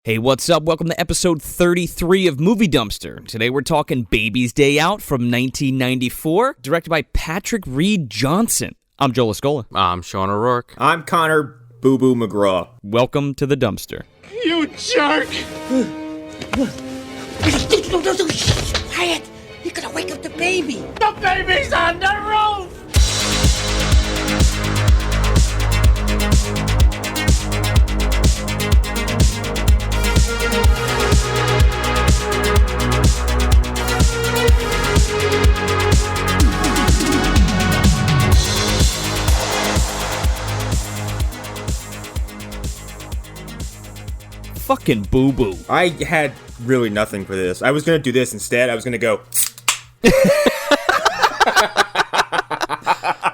Hey, what's up? Welcome to episode 33 of Movie Dumpster. Today we're talking Baby's Day Out from 1994, directed by Patrick Reed Johnson. I'm Joel Escola. I'm Sean O'Rourke. I'm Connor Boo Boo McGraw. Welcome to the dumpster. You jerk! Quiet! You're gonna wake up the baby! The baby's on the roof! Fucking boo-boo. I had really nothing for this. I was going to do this instead. I was going to go...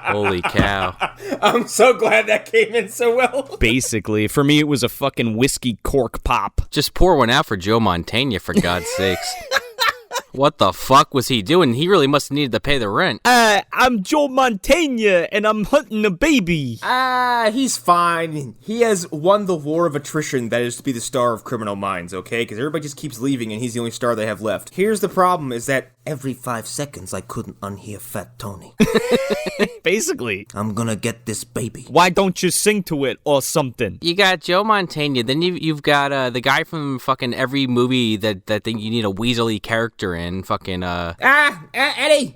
Holy cow. I'm so glad that came in so well. Basically, for me, it was a fucking whiskey cork pop. Just pour one out for Joe Mantegna, for God's sakes. What the fuck was he doing? He really must have needed to pay the rent. I'm Joe Mantegna, and I'm hunting a baby. He's fine. He has won the war of attrition that is to be the star of Criminal Minds, okay? Because everybody just keeps leaving and he's the only star they have left. Here's the problem, is that every 5 seconds I couldn't unhear Fat Tony. Basically. I'm gonna get this baby. Why don't you sing to it or something? You got Joe Mantegna, then you've got the guy from fucking every movie that you need a weaselly character in, fucking Eddie!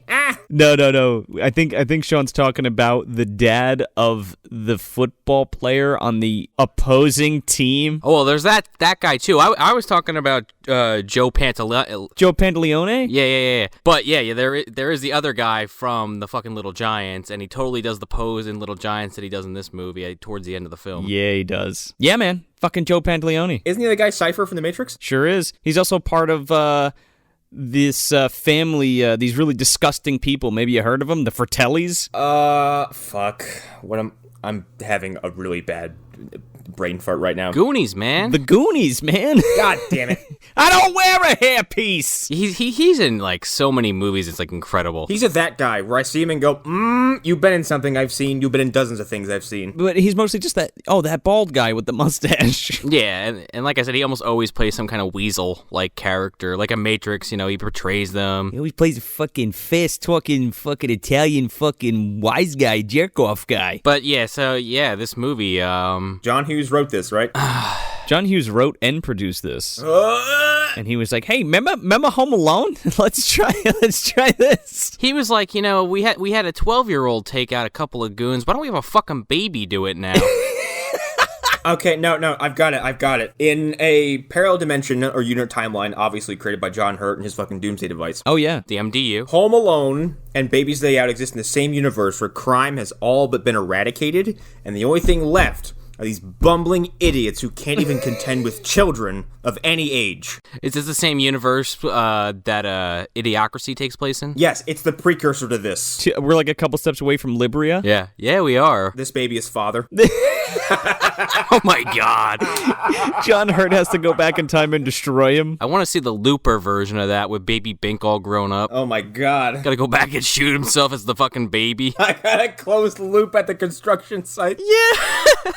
No. I think Sean's talking about the dad of the football player on the opposing team. Oh, well, there's that guy too. I was talking about Joe Pantoliano. Joe Pantoliano? Yeah. But yeah, there is the other guy from the fucking Little Giants, and he totally does the pose in Little Giants that he does in this movie towards the end of the film. Yeah, he does. Yeah, man. Fucking Joe Pantoliano. Isn't he the guy Cypher from The Matrix? Sure is. He's also part of this family, these really disgusting people. Maybe you heard of them? The Fratellis? Fuck. I'm having a really bad brain fart right now. Goonies, man. The Goonies, man. God damn it. I don't wear a hairpiece. He's in like so many movies. It's like incredible. He's that guy where I see him and go, you've been in something I've seen. You've been in dozens of things I've seen. But he's mostly just that bald guy with the mustache. Yeah, and like I said, he almost always plays some kind of weasel-like character, like a Matrix, he portrays them. He always plays a fucking fast-talking, fucking Italian, fucking wise guy, jerk-off guy. But yeah, so yeah, this movie, John Hughes wrote this, right? John Hughes wrote and produced this. And he was like, hey, remember Home Alone? Let's try this. He was like, we had a 12-year-old take out a couple of goons. Why don't we have a fucking baby do it now? Okay, no, I've got it. In a parallel dimension or unit timeline, obviously created by John Hurt and his fucking doomsday device. Oh, yeah. The MDU. Home Alone and Baby's Day Out exist in the same universe where crime has all but been eradicated, and the only thing left are these bumbling idiots who can't even contend with children of any age. Is this the same universe that Idiocracy takes place in? Yes, it's the precursor to this. We're like a couple steps away from Libria. Yeah, we are. This baby is father. Oh my God. John Hurt has to go back in time and destroy him. I want to see the Looper version of that with Baby Bink all grown up. Oh my God. Gotta go back and shoot himself as the fucking baby. I gotta close the loop at the construction site. Yeah.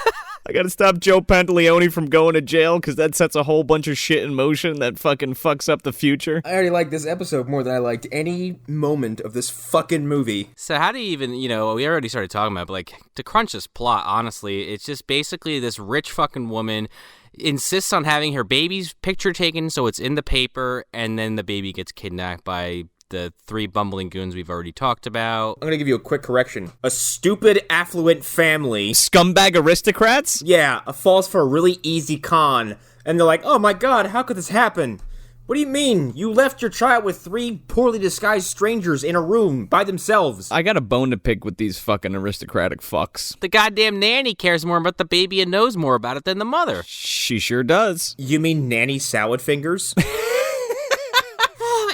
I gotta stop Joe Pantoliano from going to jail because that sets a whole bunch of shit in motion that fucking fucks up the future. I already liked this episode more than I liked any moment of this fucking movie. So how do you even, we already started talking about it, but like, to crunch this plot, honestly, it's just basically this rich fucking woman insists on having her baby's picture taken so it's in the paper, and then the baby gets kidnapped by the 3 bumbling goons we've already talked about. I'm gonna give you a quick correction. A stupid, affluent family. Scumbag aristocrats? Yeah, falls for a really easy con. And they're like, oh my God, how could this happen? What do you mean? You left your child with 3 poorly disguised strangers in a room by themselves. I got a bone to pick with these fucking aristocratic fucks. The goddamn nanny cares more about the baby and knows more about it than the mother. She sure does. You mean Nanny Salad Fingers?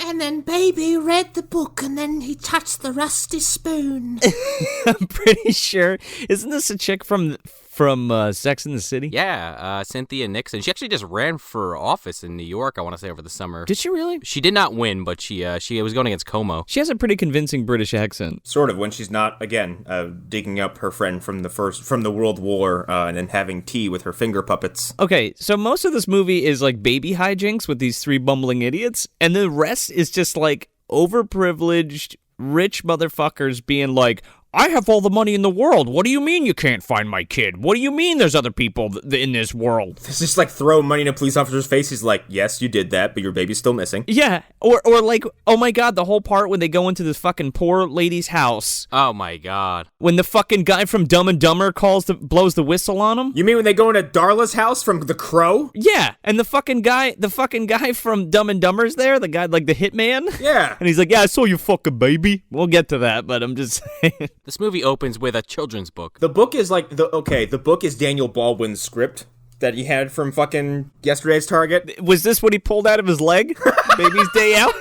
And then baby read the book and then he touched the rusty spoon. I'm pretty sure. Isn't this a chick from From Sex and the City? Yeah, Cynthia Nixon. She actually just ran for office in New York, I want to say, over the summer. Did she really? She did not win, but she was going against Como. She has a pretty convincing British accent. Sort of, when she's not, again, digging up her friend from the World War and then having tea with her finger puppets. Okay, so most of this movie is like baby hijinks with these three bumbling idiots, and the rest is just like overprivileged, rich motherfuckers being like, I have all the money in the world. What do you mean you can't find my kid? What do you mean there's other people in this world? It's just like throw money in a police officer's face. He's like, yes, you did that, but your baby's still missing. Yeah, or like, oh my god, the whole part when they go into this fucking poor lady's house. Oh my god. When the fucking guy from Dumb and Dumber blows the whistle on him. You mean when they go into Darla's house from The Crow? Yeah, and the fucking guy from Dumb and Dumber's there, the guy like the hitman. Yeah. And he's like, yeah, I saw you fucking baby. We'll get to that, but I'm just saying. This movie opens with a children's book. The book is like, the book is Daniel Baldwin's script that he had from fucking yesterday's Target. Was this what he pulled out of his leg? Baby's Day Out?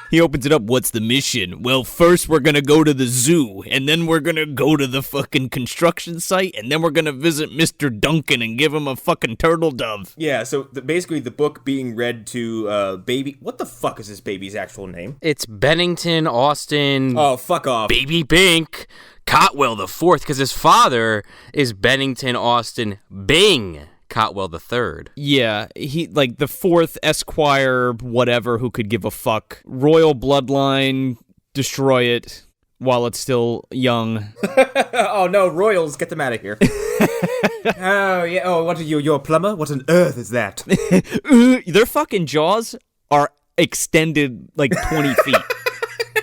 He opens it up. What's the mission? Well, first we're going to go to the zoo, and then we're going to go to the fucking construction site, and then we're going to visit Mr. Duncan and give him a fucking turtle dove. Yeah, so basically the book being read to baby... What the fuck is this baby's actual name? It's Bennington Austin. Oh, fuck off. Baby Bink Cotwell the Fourth, because his father is Bennington Austin Bing Cotwell the Third. Yeah, he like the fourth Esquire, whatever, who could give a fuck. Royal bloodline, destroy it while it's still young. Oh no, royals, get them out of here. Oh yeah. Oh, what are you? You're a plumber? What on earth is that? Their fucking jaws are extended like 20 feet.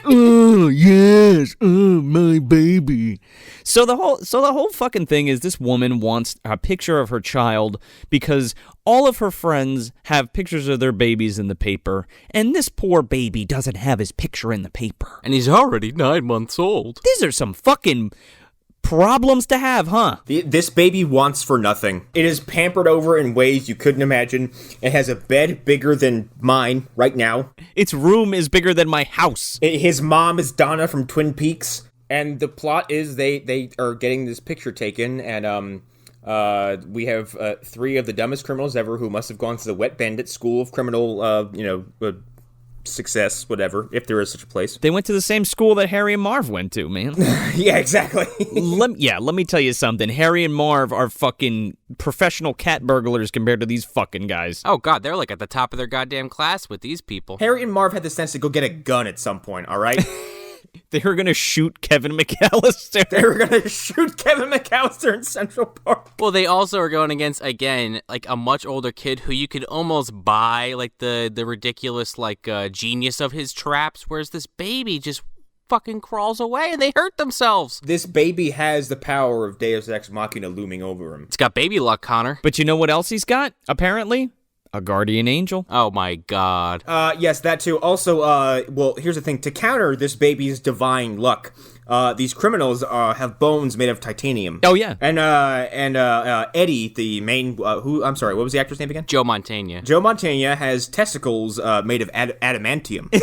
Oh, yes. Oh, my baby. So the whole fucking thing is this woman wants a picture of her child because all of her friends have pictures of their babies in the paper, and this poor baby doesn't have his picture in the paper. And he's already 9 months old. These are some fucking problems to have, huh? This baby wants for nothing. It is pampered over in ways you couldn't imagine. It has a bed bigger than mine right now. Its room is bigger than my house. His mom is Donna from Twin Peaks. And the plot is they are getting this picture taken, and we have three of the dumbest criminals ever who must have gone to the Wet Bandit School of Criminal, success, whatever, if there is such a place. They went to the same school that Harry and Marv went to, man. Yeah, exactly. Let me tell you something. Harry and Marv are fucking professional cat burglars compared to these fucking guys. Oh god, they're like at the top of their goddamn class with these people. Harry and Marv had the sense to go get a gun at some point, all right? They were going to shoot Kevin McAllister. They were going to shoot Kevin McAllister in Central Park. Well, they also are going against, again, like a much older kid who you could almost buy, like the ridiculous, like, genius of his traps, whereas this baby just fucking crawls away and they hurt themselves. This baby has the power of Deus Ex Machina looming over him. It's got baby luck, Connor. But you know what else he's got, apparently? A guardian angel. Oh my god. Yes, that too. Also, well, here's the thing. To counter this baby's divine luck, these criminals have bones made of titanium. Oh, yeah. And Eddie, the main, I'm sorry, what was the actor's name again? Joe Mantegna. Joe Mantegna has testicles made of adamantium.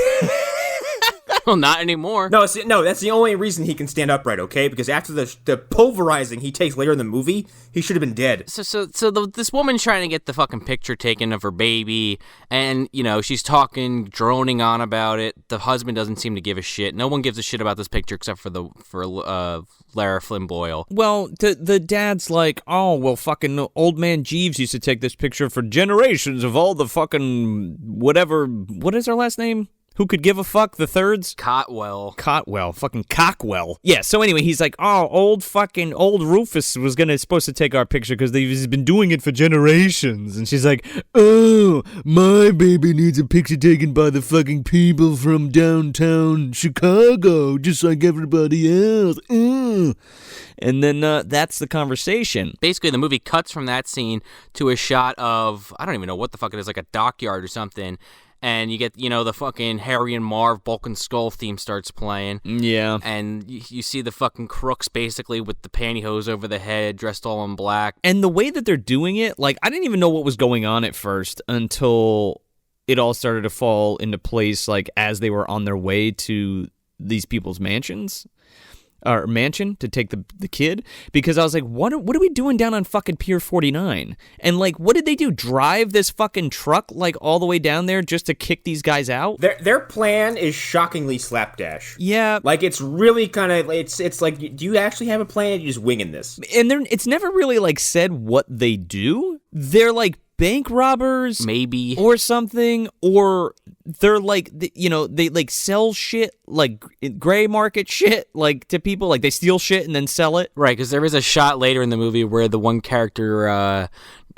Well, not anymore. No, that's the only reason he can stand upright, okay? Because after the pulverizing he takes later in the movie, he should have been dead. So this woman's trying to get the fucking picture taken of her baby, and, you know, she's talking, droning on about it. The husband doesn't seem to give a shit. No one gives a shit about this picture except for Lara Flynn Boyle. Well, the dad's like, oh, well, fucking old man Jeeves used to take this picture for generations of all the fucking whatever. What is her last name? Who could give a fuck? The thirds? Cotwell. Fucking Cockwell. Yeah, so anyway, he's like, oh, old Rufus was supposed to take our picture because he's been doing it for generations. And she's like, oh, my baby needs a picture taken by the fucking people from downtown Chicago, just like everybody else. And then that's the conversation. Basically, the movie cuts from that scene to a shot of, I don't even know what the fuck it is, like a dockyard or something. And you get, you know, the fucking Harry and Marv Bulk and Skull theme starts playing. Yeah. And you see the fucking crooks basically with the pantyhose over the head, dressed all in black. And the way that they're doing it, like, I didn't even know what was going on at first until it all started to fall into place, like, as they were on their way to these people's mansions. or mansion to take the kid, because I was like, what are we doing down on fucking Pier 49? And like, what did they do? Drive this fucking truck like all the way down there just to kick these guys out? Their plan is shockingly slapdash. Yeah. Like, it's really kind of, it's like, do you actually have a plan? Or are you just winging this? And it's never really like said what they do. They're like bank robbers, maybe, or something, or they're like, they like sell shit, like gray market shit, like to people, like they steal shit and then sell it. Right, because there is a shot later in the movie where the one character,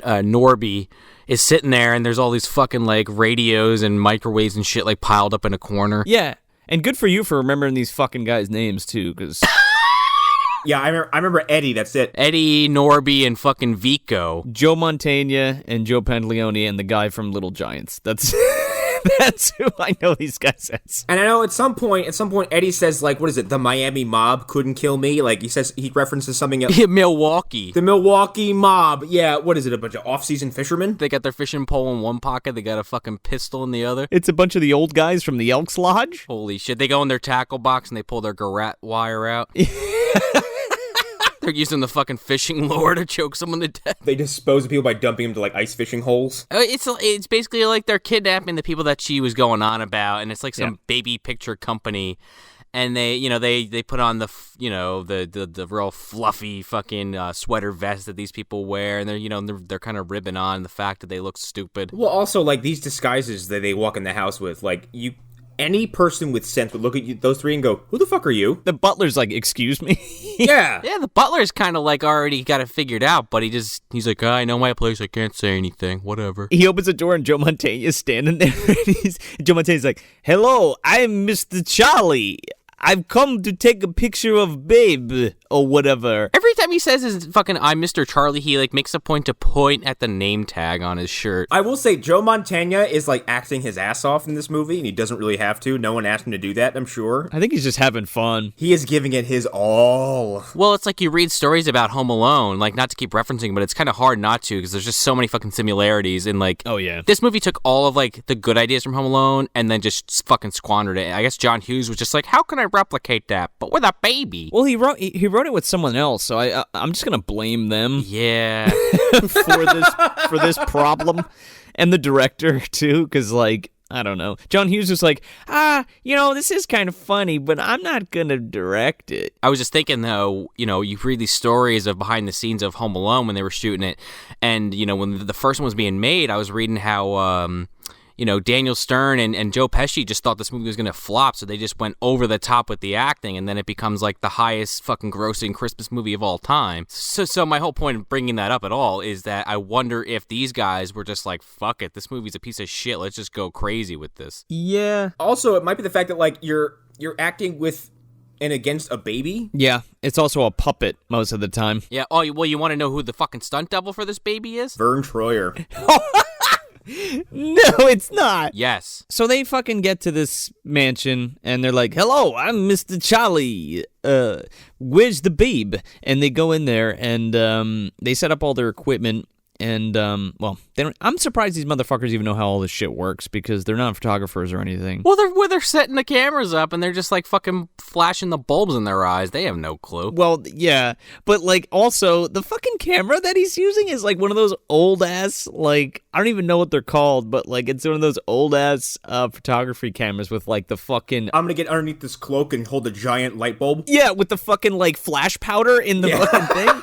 Norby, is sitting there and there's all these fucking like radios and microwaves and shit like piled up in a corner. Yeah, and good for you for remembering these fucking guys' names too, because. Yeah, I remember Eddie, that's it. Eddie, Norby, and fucking Vico. Joe Mantegna and Joe Pantoliano and the guy from Little Giants. That's that's who I know these guys as. And I know at some point, Eddie says, like, what is it? The Miami mob couldn't kill me. Like, he references something else. Milwaukee. The Milwaukee mob. Yeah, what is it? A bunch of off-season fishermen? They got their fishing pole in one pocket. They got a fucking pistol in the other. It's a bunch of the old guys from the Elks Lodge. Holy shit. They go in their tackle box and they pull their garrote wire out. They're using the fucking fishing lure to choke someone to death. They dispose of people by dumping them to, like, ice fishing holes. It's basically like they're kidnapping the people that she was going on about, and it's like some baby picture company, and they put on the real fluffy fucking sweater vest that these people wear, and they're kind of ribbing on the fact that they look stupid. Well, also, like, these disguises that they walk in the house with, like, any person with sense would look at those three and go, who the fuck are you? The butler's like, excuse me? Yeah. Yeah, the butler's kind of like already got it figured out, but he's like, I know my place, I can't say anything, whatever. He opens the door and Joe Mantegna's standing there. Joe Mantegna's like, hello, I'm Mr. Charlie. I've come to take a picture of Babe, or whatever. Every time he says his fucking I'm Mr. Charlie, he like makes a point to point at the name tag on his shirt. I will say Joe Mantegna is like acting his ass off in this movie, and he doesn't really have to. No one asked him to do that, I'm sure. I think he's just having fun. He is giving it his all. Well, it's like you read stories about Home Alone, like not to keep referencing, but it's kind of hard not to because there's just so many fucking similarities. And like, oh yeah, this movie took all of like the good ideas from Home Alone and then just fucking squandered it. I guess John Hughes was just like, how can I replicate that, but with a baby? Well, he wrote it with someone else, so I'm just gonna blame them. Yeah, for this problem, and the director too, because like, I don't know. John Hughes was like, this is kind of funny, but I'm not gonna direct it. I was just thinking though, you read these stories of behind the scenes of Home Alone when they were shooting it, and when the first one was being made, I was reading how Daniel Stern and Joe Pesci just thought this movie was going to flop, so they just went over the top with the acting, and then it becomes like the highest fucking grossing Christmas movie of all time. So my whole point of bringing that up at all is that I wonder if these guys were just like, fuck it, this movie's a piece of shit, let's just go crazy with this. Yeah. Also, it might be the fact that like you're acting with and against a baby. Yeah, it's also a puppet most of the time. Yeah, oh, well, you want to know who the fucking stunt double for this baby is? Vern Troyer. No, it's not. Yes. So they fucking get to this mansion, and they're like, hello, I'm Mr. Charlie. Where's the babe? And they go in there, and they set up all their equipment, and, I'm surprised these motherfuckers even know how all this shit works, because they're not photographers or anything. Well, they're setting the cameras up, and they're just, like, fucking flashing the bulbs in their eyes. They have no clue. Well, yeah, but, like, also, the fucking camera that he's using is, like, one of those old-ass, like, I don't even know what they're called, but, like, it's one of those old-ass photography cameras with, like, the fucking... I'm gonna get underneath this cloak and hold a giant light bulb? Yeah, with the fucking, like, flash powder in the fucking thing.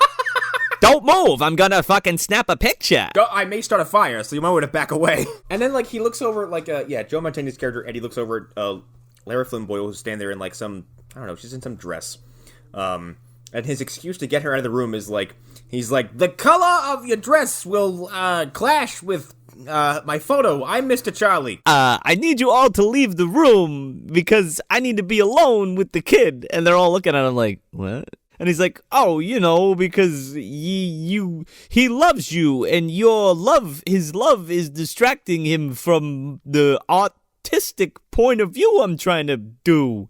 Don't move, I'm gonna fucking snap a picture. I may start a fire, so you might want to back away. And then, like, he looks over, like, Joe Mantegna's character, Eddie, looks over at Lara Flynn Boyle, who's standing there in, like, some, I don't know, she's in some dress. And his excuse to get her out of the room is, like, he's like, the color of your dress will clash with my photo. I'm Mr. Charlie. I need you all to leave the room because I need to be alone with the kid. And they're all looking at him like, what? And he's like, because he loves you, and his love is distracting him from the artistic point of view I'm trying to do.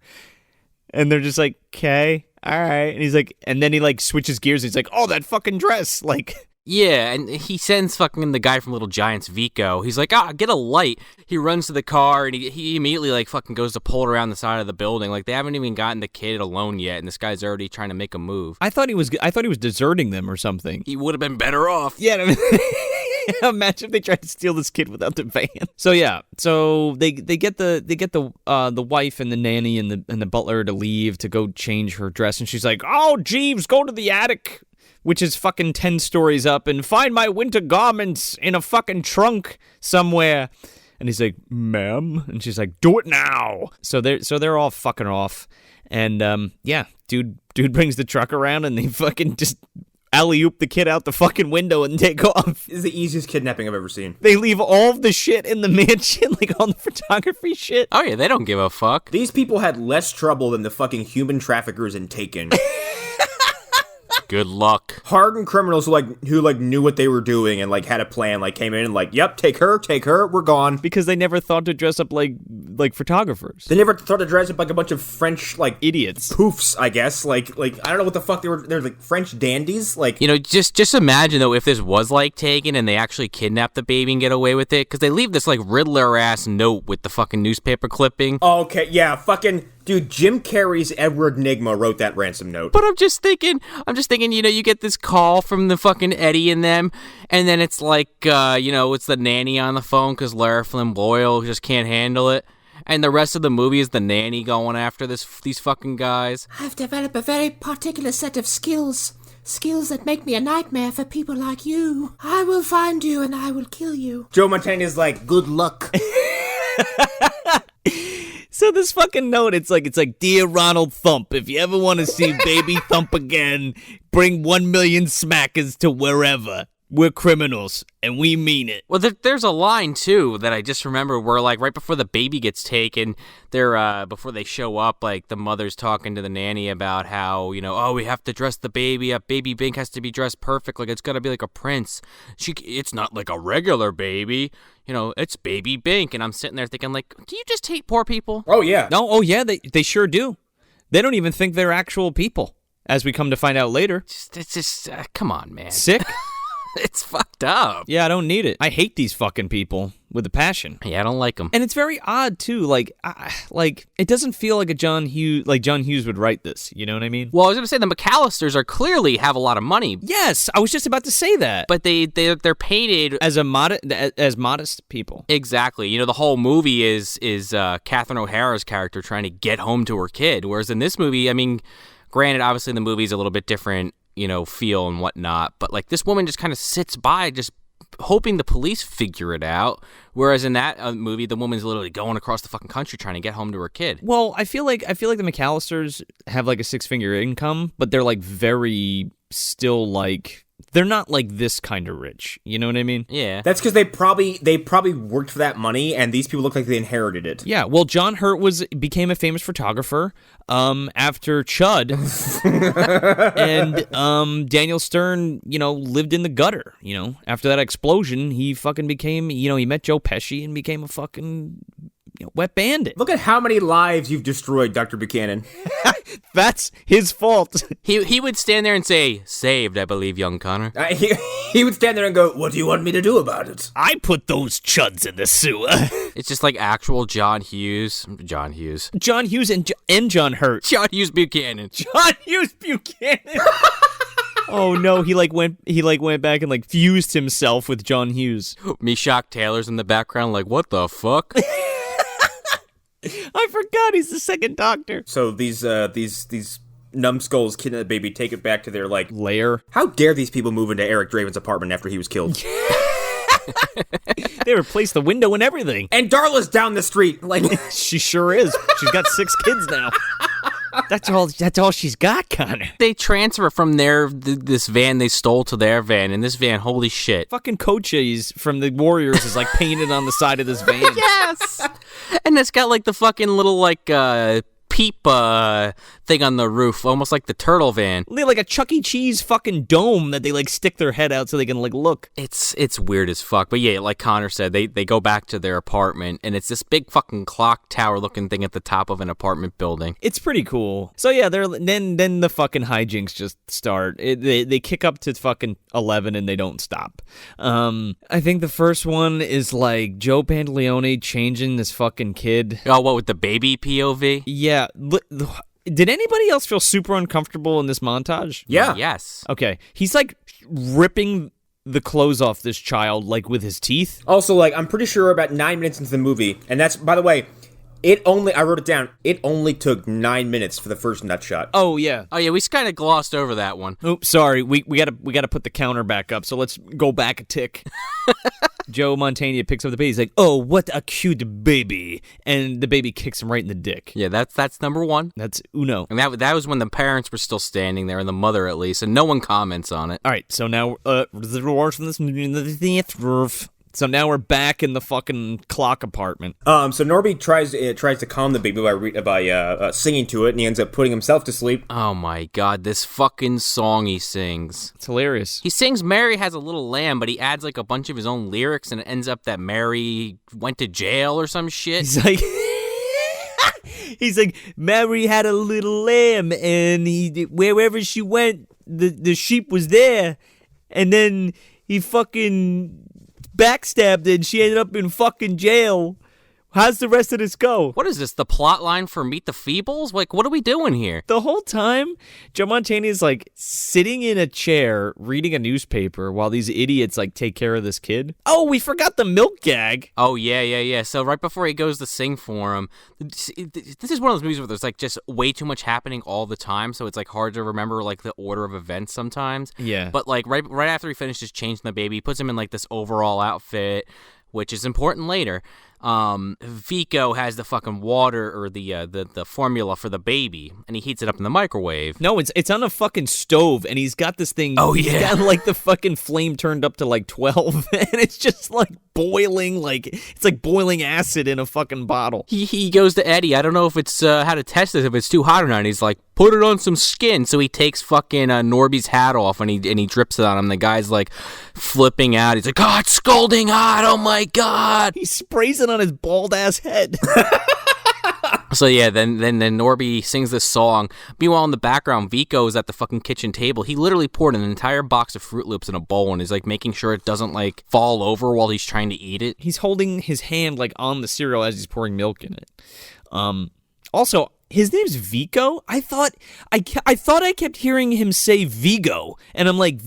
And they're just like, okay, all right. And he's like, and then he like switches gears. He's like, oh, that fucking dress. Like, Yeah, and he sends fucking the guy from Little Giants, Vico. He's like, get a light. He runs to the car, and he immediately, like, fucking goes to pull it around the side of the building. Like, they haven't even gotten the kid alone yet, and this guy's already trying to make a move. I thought he was deserting them or something. He would have been better off. Yeah, I mean, imagine if they tried to steal this kid without the van. So yeah, so they get the wife and the nanny and the butler to leave to go change her dress, and she's like, "Oh, Jeeves, go to the attic," which is fucking 10 stories up, and find my winter garments in a fucking trunk somewhere. And he's like, "Ma'am," and she's like, "Do it now." So they're all fucking off, and yeah, dude brings the truck around, and they fucking just alley-oop the kid out the fucking window and take off. This is the easiest kidnapping I've ever seen. They leave all of the shit in the mansion, like all the photography shit. Oh yeah, they don't give a fuck. These people had less trouble than the fucking human traffickers in Taken. Good luck. Hardened criminals who knew what they were doing and like had a plan, like came in and like, yep, take her, we're gone. Because they never thought to dress up like photographers. They never thought to dress up like a bunch of French idiots. Poofs, I guess. Like I don't know what the fuck they were. They're like French dandies. Like, just imagine though if this was like Taken and they actually kidnapped the baby and get away with it, because they leave this like Riddler ass note with the fucking newspaper clipping. Oh, okay, yeah, fucking. Dude, Jim Carrey's Edward Nygma wrote that ransom note. But I'm just thinking, you get this call from the fucking Eddie and them, and then it's like, it's the nanny on the phone because Lara Flynn Boyle just can't handle it. And the rest of the movie is the nanny going after these fucking guys. I've developed a very particular set of skills. Skills that make me a nightmare for people like you. I will find you and I will kill you. Joe Mantegna's like, good luck. So this fucking note, it's like, "Dear Ronald Thump, if you ever want to see Baby Thump again, bring 1 million smackers to wherever. We're criminals, and we mean it." Well, there's a line, too, that I just remember where, like, right before the baby gets taken, before they show up, like, the mother's talking to the nanny about how, we have to dress the baby up. Baby Bink has to be dressed perfect. Like, it's got to be like a prince. It's not like a regular baby. It's Baby Bink. And I'm sitting there thinking, like, do you just hate poor people? Oh, yeah. No, oh, yeah, they sure do. They don't even think they're actual people, as we come to find out later. It's just come on, man. Sick? It's fucked up. Yeah, I don't need it. I hate these fucking people with a passion. Yeah, I don't like them. And it's very odd too. Like it doesn't feel like John Hughes would write this. You know what I mean? Well, I was gonna say the McAllisters clearly have a lot of money. Yes, I was just about to say that. But they're painted as modest people. Exactly. The whole movie is Catherine O'Hara's character trying to get home to her kid, whereas in this movie, I mean, granted, obviously the movie's a little bit different, feel and whatnot, but like this woman just kind of sits by just hoping the police figure it out, whereas in that movie the woman's literally going across the fucking country trying to get home to her kid. Well, I feel like the McAllisters have like a 6-figure income, but they're like very still like they're not like this kind of rich. You know what I mean? Yeah. That's because they probably worked for that money, and these people look like they inherited it. Yeah. Well, John Hurt became a famous photographer after Chud, and Daniel Stern, lived in the gutter. After that explosion, he fucking became, he met Joe Pesci and became a fucking wet bandit. Look at how many lives you've destroyed, Dr. Buchanan. That's his fault. He would stand there and say, "Saved, I believe, young Connor." He would stand there and go, "What do you want me to do about it?" I put those chuds in the sewer. It's just like actual John Hughes and John John Hurt. John Hughes Buchanan. John Hughes Buchanan. Oh no, he went back and like fused himself with John Hughes. Meshack Taylor's in the background like, what the fuck? I forgot he's the second Doctor. So these numbskulls kidnap the baby, take it back to their like lair. How dare these people move into Eric Draven's apartment after he was killed? They replaced the window and everything. And Darla's down the street. Like she sure is. She's got 6 kids now. That's all she's got, Connor. They transfer from this van they stole to their van, and this van, holy shit. Fucking Cochise from the Warriors is like painted on the side of this van. Yes! And it's got like the fucking little like peep thing on the roof, almost like the turtle van. They like a Chuck E. Cheese fucking dome that they like stick their head out so they can like look. It's weird as fuck. But yeah, like Connor said, they go back to their apartment, and it's this big fucking clock tower looking thing at the top of an apartment building. It's pretty cool. So yeah, then the fucking hijinks just start. They kick up to fucking 11 and they don't stop. I think the first one is like Joe Pantoliano changing this fucking kid. Oh, what with the baby POV? Yeah. Did anybody else feel super uncomfortable in this montage? Yeah. Yes. Okay. He's like ripping the clothes off this child like with his teeth. Also, like, I'm pretty sure about 9 minutes into the movie, and that's, by the way, I wrote it down, it only took 9 minutes for the first nut shot. Oh yeah. Oh yeah, we kind of glossed over that one. Oops, sorry. We gotta put the counter back up. So let's go back a tick. Joe Mantegna picks up the baby. He's like, "Oh, what a cute baby!" And the baby kicks him right in the dick. Yeah, that's number one. That's uno. And that was when the parents were still standing there, and the mother at least, and no one comments on it. All right, so now So now we're back in the fucking clock apartment. So Norby tries to calm the baby by singing to it, and he ends up putting himself to sleep. Oh my god, this fucking song he sings. It's hilarious. He sings Mary Has a Little Lamb, but he adds like a bunch of his own lyrics, and it ends up that Mary went to jail or some shit. He's like, Mary had a little lamb, and wherever she went, the sheep was there, and then he fucking backstabbed her, and she ended up in fucking jail. How's the rest of this go? What is this, the plot line for Meet the Feebles? Like, what are we doing here? The whole time, Joe Mantegna is like sitting in a chair reading a newspaper while these idiots like take care of this kid. Oh, we forgot the milk gag. Oh, yeah. So right before he goes to sing for him, this is one of those movies where there's like just way too much happening all the time, so it's like hard to remember like the order of events sometimes. Yeah. But like right after he finishes changing the baby, he puts him in like this overall outfit, which is important later. Vico has the fucking water or the formula for the baby, and he heats it up in the microwave. No, it's on a fucking stove, and he's got this thing. Oh, he's yeah. got like the fucking flame turned up to like 12, and it's just like boiling, like it's like boiling acid in a fucking bottle. He goes to Eddie. I don't know if it's how to test this, if it's too hot or not. And he's like, put it on some skin. So he takes fucking Norby's hat off, and he drips it on him. The guy's like flipping out. He's like, oh, it's scalding hot. Oh my god. He sprays it on his bald ass head. So yeah, then Norby sings this song. Meanwhile, in the background, Vico is at the fucking kitchen table. He literally poured an entire box of Fruit Loops in a bowl and is like making sure it doesn't like fall over while he's trying to eat it. He's holding his hand like on the cereal as he's pouring milk in it. Also, his name's Vico. I thought I kept hearing him say Vigo, and I'm like,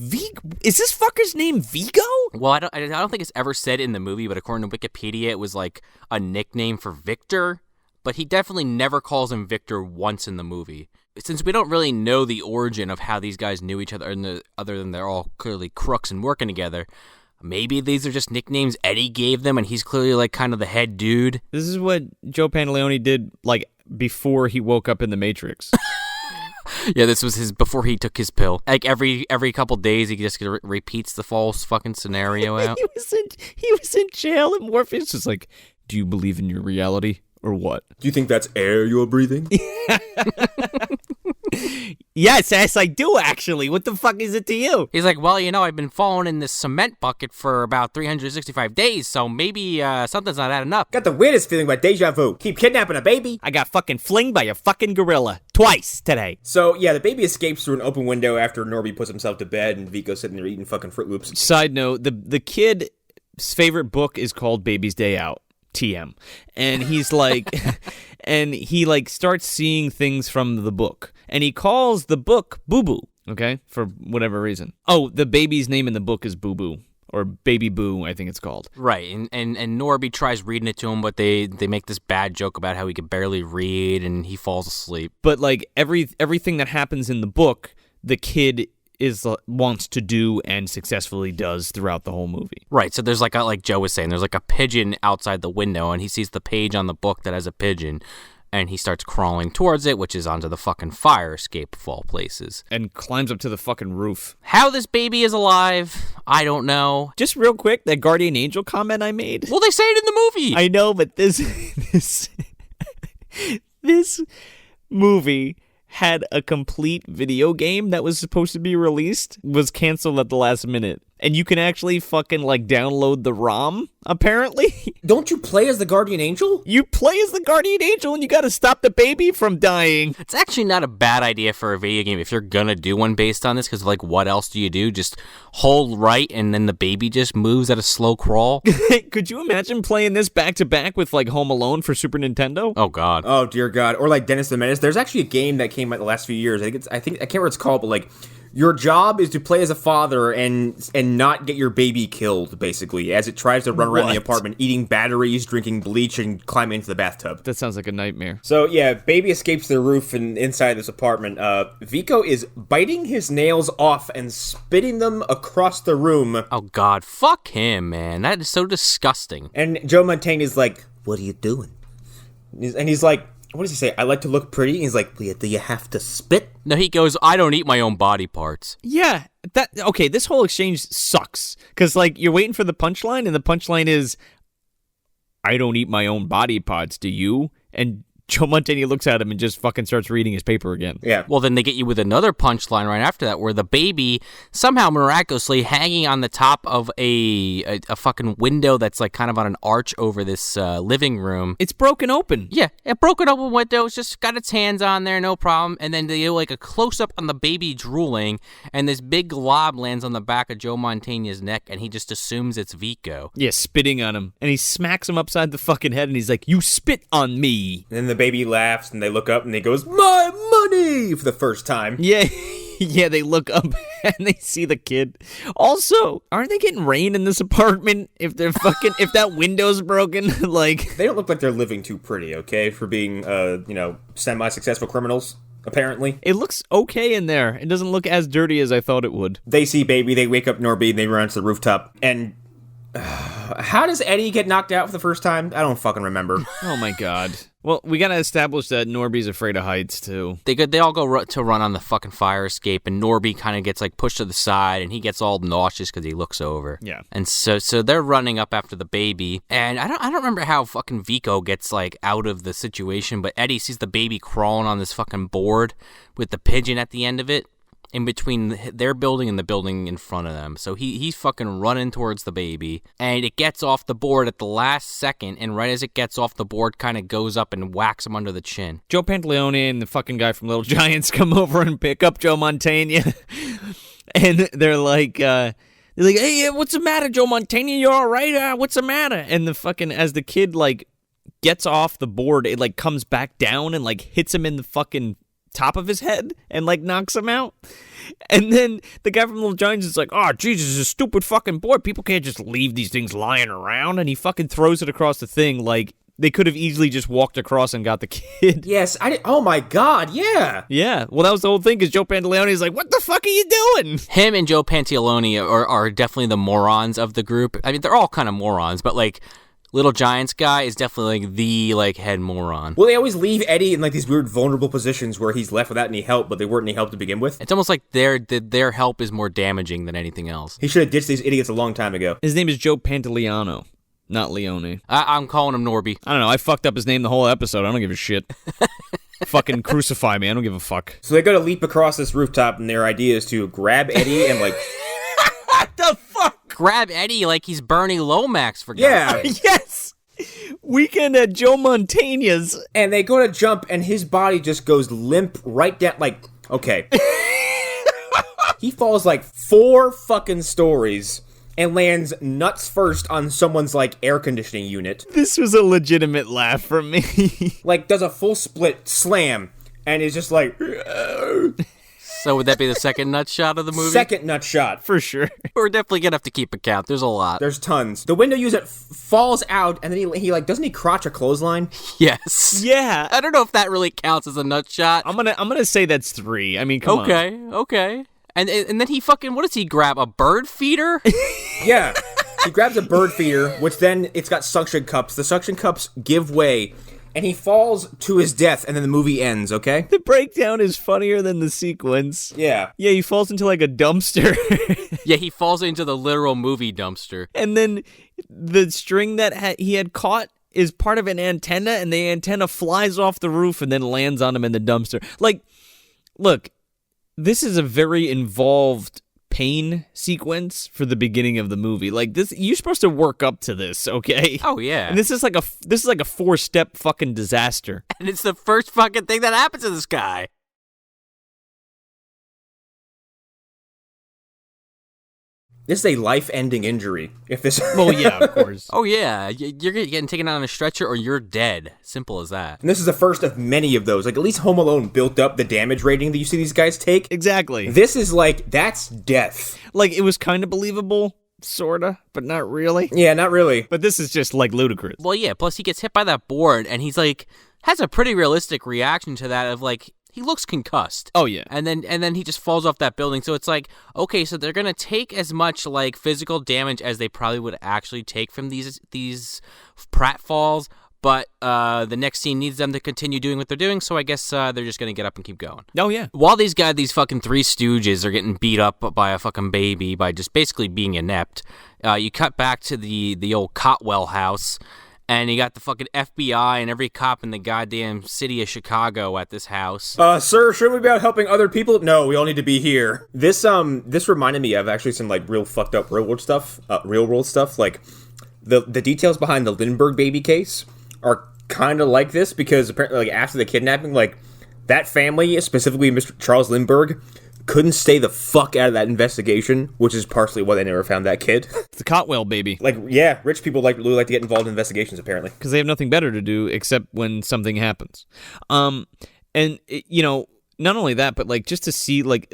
is this fucker's name Vigo? Well, I don't think it's ever said in the movie, but according to Wikipedia, it was like a nickname for Victor. But he definitely never calls him Victor once in the movie. Since we don't really know the origin of how these guys knew each other, other than they're all clearly crooks and working together, maybe these are just nicknames Eddie gave them, and he's clearly like kind of the head dude. This is what Joe Pantoliano did like before he woke up in the Matrix. Yeah, this was before he took his pill. Like every couple days, he just repeats the false fucking scenario out. He was in jail, and Morpheus was like, "Do you believe in your reality or what?" Do you think that's air you're breathing? Yes, I do actually. What the fuck is it to you? He's like, well, I've been falling in this cement bucket for about 365 days, so maybe something's not adding up. Got the weirdest feeling about deja vu. Keep kidnapping a baby. I got fucking flinged by a fucking gorilla twice today. So, yeah, the baby escapes through an open window after Norby puts himself to bed and Vico's sitting there eating fucking Fruit Loops. Side note, the kid's favorite book is called Baby's Day Out. TM. And he's like, and he like starts seeing things from the book. And he calls the book Boo Boo, okay, for whatever reason. Oh, the baby's name in the book is Boo Boo. Or Baby Boo, I think it's called. Right, and Norby tries reading it to him, but they make this bad joke about how he can barely read, and he falls asleep. But like everything that happens in the book, the kid wants to do and successfully does throughout the whole movie. Right, so there's like Joe was saying, there's like a pigeon outside the window, and he sees the page on the book that has a pigeon, and he starts crawling towards it, which is onto the fucking fire escape of all places. And climbs up to the fucking roof. How this baby is alive, I don't know. Just real quick, that guardian angel comment I made. Well, they say it in the movie. I know, but this movie had a complete video game that was supposed to be released was canceled at the last minute. And you can actually fucking, like, download the ROM, apparently. Don't you play as the guardian angel? You play as the guardian angel and you gotta stop the baby from dying. It's actually not a bad idea for a video game if you're gonna do one based on this, because, like, what else do you do? Just hold right and then the baby just moves at a slow crawl? Could you imagine playing this back-to-back with, like, Home Alone for Super Nintendo? Oh, God. Oh, dear God. Or like Dennis the Menace. There's actually a game that came out the last few years. I can't remember what it's called, but like, your job is to play as a father and not get your baby killed, basically, as it tries to run around the apartment, eating batteries, drinking bleach, and climbing into the bathtub. That sounds like a nightmare. So, yeah, baby escapes the roof and inside this apartment. Vico is biting his nails off and spitting them across the room. Oh, God. Fuck him, man. That is so disgusting. And Joe Mantegna is like, what are you doing? And he's like, what does he say? I like to look pretty. And he's like, do you have to spit? No, he goes, I don't eat my own body parts. Yeah, okay, this whole exchange sucks. Because, like, you're waiting for the punchline, and the punchline is, I don't eat my own body parts, do you? And Joe Mantegna looks at him and just fucking starts reading his paper again. Yeah. Well, then they get you with another punchline right after that, where the baby somehow miraculously hanging on the top of a fucking window that's like kind of on an arch over this living room. It's broken open. Yeah, a broken open window. It's just got its hands on there, no problem. And then they do like a close up on the baby drooling, and this big glob lands on the back of Joe Mantegna's neck, and he just assumes it's Vico. Yeah, spitting on him. And he smacks him upside the fucking head, and he's like, you spit on me. And then the baby laughs, and they look up, and he goes, my money, for the first time. Yeah, yeah, they look up, and they see the kid. Also, aren't they getting rain in this apartment? If they're fucking, if that window's broken, like... They don't look like they're living too pretty, okay, for being, semi-successful criminals, apparently. It looks okay in there. It doesn't look as dirty as I thought it would. They see baby, they wake up Norby, and they run to the rooftop, and... how does Eddie get knocked out for the first time? I don't fucking remember. Oh my God. Well, we gotta establish that Norby's afraid of heights, too. They all go to run on the fucking fire escape, and Norby kind of gets like pushed to the side, and he gets all nauseous because he looks over. Yeah. And so they're running up after the baby, and I don't remember how fucking Vico gets like out of the situation, but Eddie sees the baby crawling on this fucking board with the pigeon at the end of it, in between their building and the building in front of them. So he's fucking running towards the baby, and it gets off the board at the last second, and right as it gets off the board, kind of goes up and whacks him under the chin. Joe Pantoliano and the fucking guy from Little Giants come over and pick up Joe Mantegna, and they're like, hey, what's the matter, Joe Mantegna? You all right? What's the matter? And the fucking, as the kid, like, gets off the board, it, like, comes back down and, like, hits him in the fucking top of his head and, like, knocks him out. And then the guy from Little Giants is like, oh, Jesus, this is a stupid fucking board. People can't just leave these things lying around. And he fucking throws it across the thing like they could have easily just walked across and got the kid. Yes, oh my God, yeah. Yeah, well, that was the whole thing, because Joe Pantoliano is like, what the fuck are you doing? Him and Joe Pantoliano are definitely the morons of the group. I mean, they're all kind of morons, but, like, Little Giants guy is definitely like the head moron. Well, they always leave Eddie in like these weird vulnerable positions where he's left without any help, but they weren't any help to begin with. It's almost like their help is more damaging than anything else. He should have ditched these idiots a long time ago. His name is Joe Pantoliano, not Leone. I'm calling him Norby. I don't know. I fucked up his name the whole episode. I don't give a shit. Fucking crucify me. I don't give a fuck. So they go to leap across this rooftop, and their idea is to grab Eddie and like... What the fuck? Grab Eddie like he's Bernie Lomax, for God's sake. Yes! Weekend at Joe Mantegna's. And they go to jump, and his body just goes limp right down, like, okay. He falls like 4 fucking stories and lands nuts first on someone's, like, air conditioning unit. This was a legitimate laugh from me. Like, does a full split slam, and is just like... So would that be the second nut shot of the movie? Second nut shot. For sure. We're definitely gonna have to keep a count. There's a lot. There's tons. The window user falls out, and then he like, doesn't he crotch a clothesline? Yes. Yeah. I don't know if that really counts as a nut shot. I'm gonna say that's 3. I mean, come on. Okay. And then he fucking, what does he grab? A bird feeder? Yeah. He grabs a bird feeder, which then it's got suction cups. The suction cups give way, and he falls to his death, and then the movie ends, okay? The breakdown is funnier than the sequence. Yeah. Yeah, he falls into like a dumpster. Yeah, he falls into the literal movie dumpster. And then the string that he had caught is part of an antenna, and the antenna flies off the roof and then lands on him in the dumpster. Like, look, this is a very involved pain sequence for the beginning of the movie. Like, this, you're supposed to work up to this, okay? Oh, yeah. And this is like a 4-step fucking disaster. And it's the first fucking thing that happens to this guy. This is a life-ending injury. If this, Well, yeah, of course. Oh, yeah. You're getting taken out on a stretcher or you're dead. Simple as that. and this is the first of many of those. Like, at least Home Alone built up the damage rating that you see these guys take. Exactly. This is like, that's death. Like, it was kind of believable, sorta, but not really. Yeah, not really. But this is just, like, ludicrous. Well, yeah. Plus, he gets hit by that board and he's like, has a pretty realistic reaction to that of like, he looks concussed. Oh, yeah. And then he just falls off that building. So it's like, okay, so they're going to take as much like physical damage as they probably would actually take from these pratfalls, but the next scene needs them to continue doing what they're doing, so I guess they're just going to get up and keep going. Oh, yeah. While these fucking three stooges are getting beat up by a fucking baby by just basically being inept, you cut back to the old Cotwell house, and you got the fucking FBI and every cop in the goddamn city of Chicago at this house. Sir, shouldn't we be out helping other people? No, we all need to be here. This reminded me of actually some, like, real fucked up real world stuff. Like, the details behind the Lindbergh baby case are kind of like this, because apparently, like, after the kidnapping, like, that family, specifically Mr. Charles Lindbergh, couldn't stay the fuck out of that investigation, which is partially why they never found that kid. It's the Cotwell baby. Like, yeah, rich people really like to get involved in investigations, apparently. Because they have nothing better to do except when something happens. Not only that, but, like, just to see, like,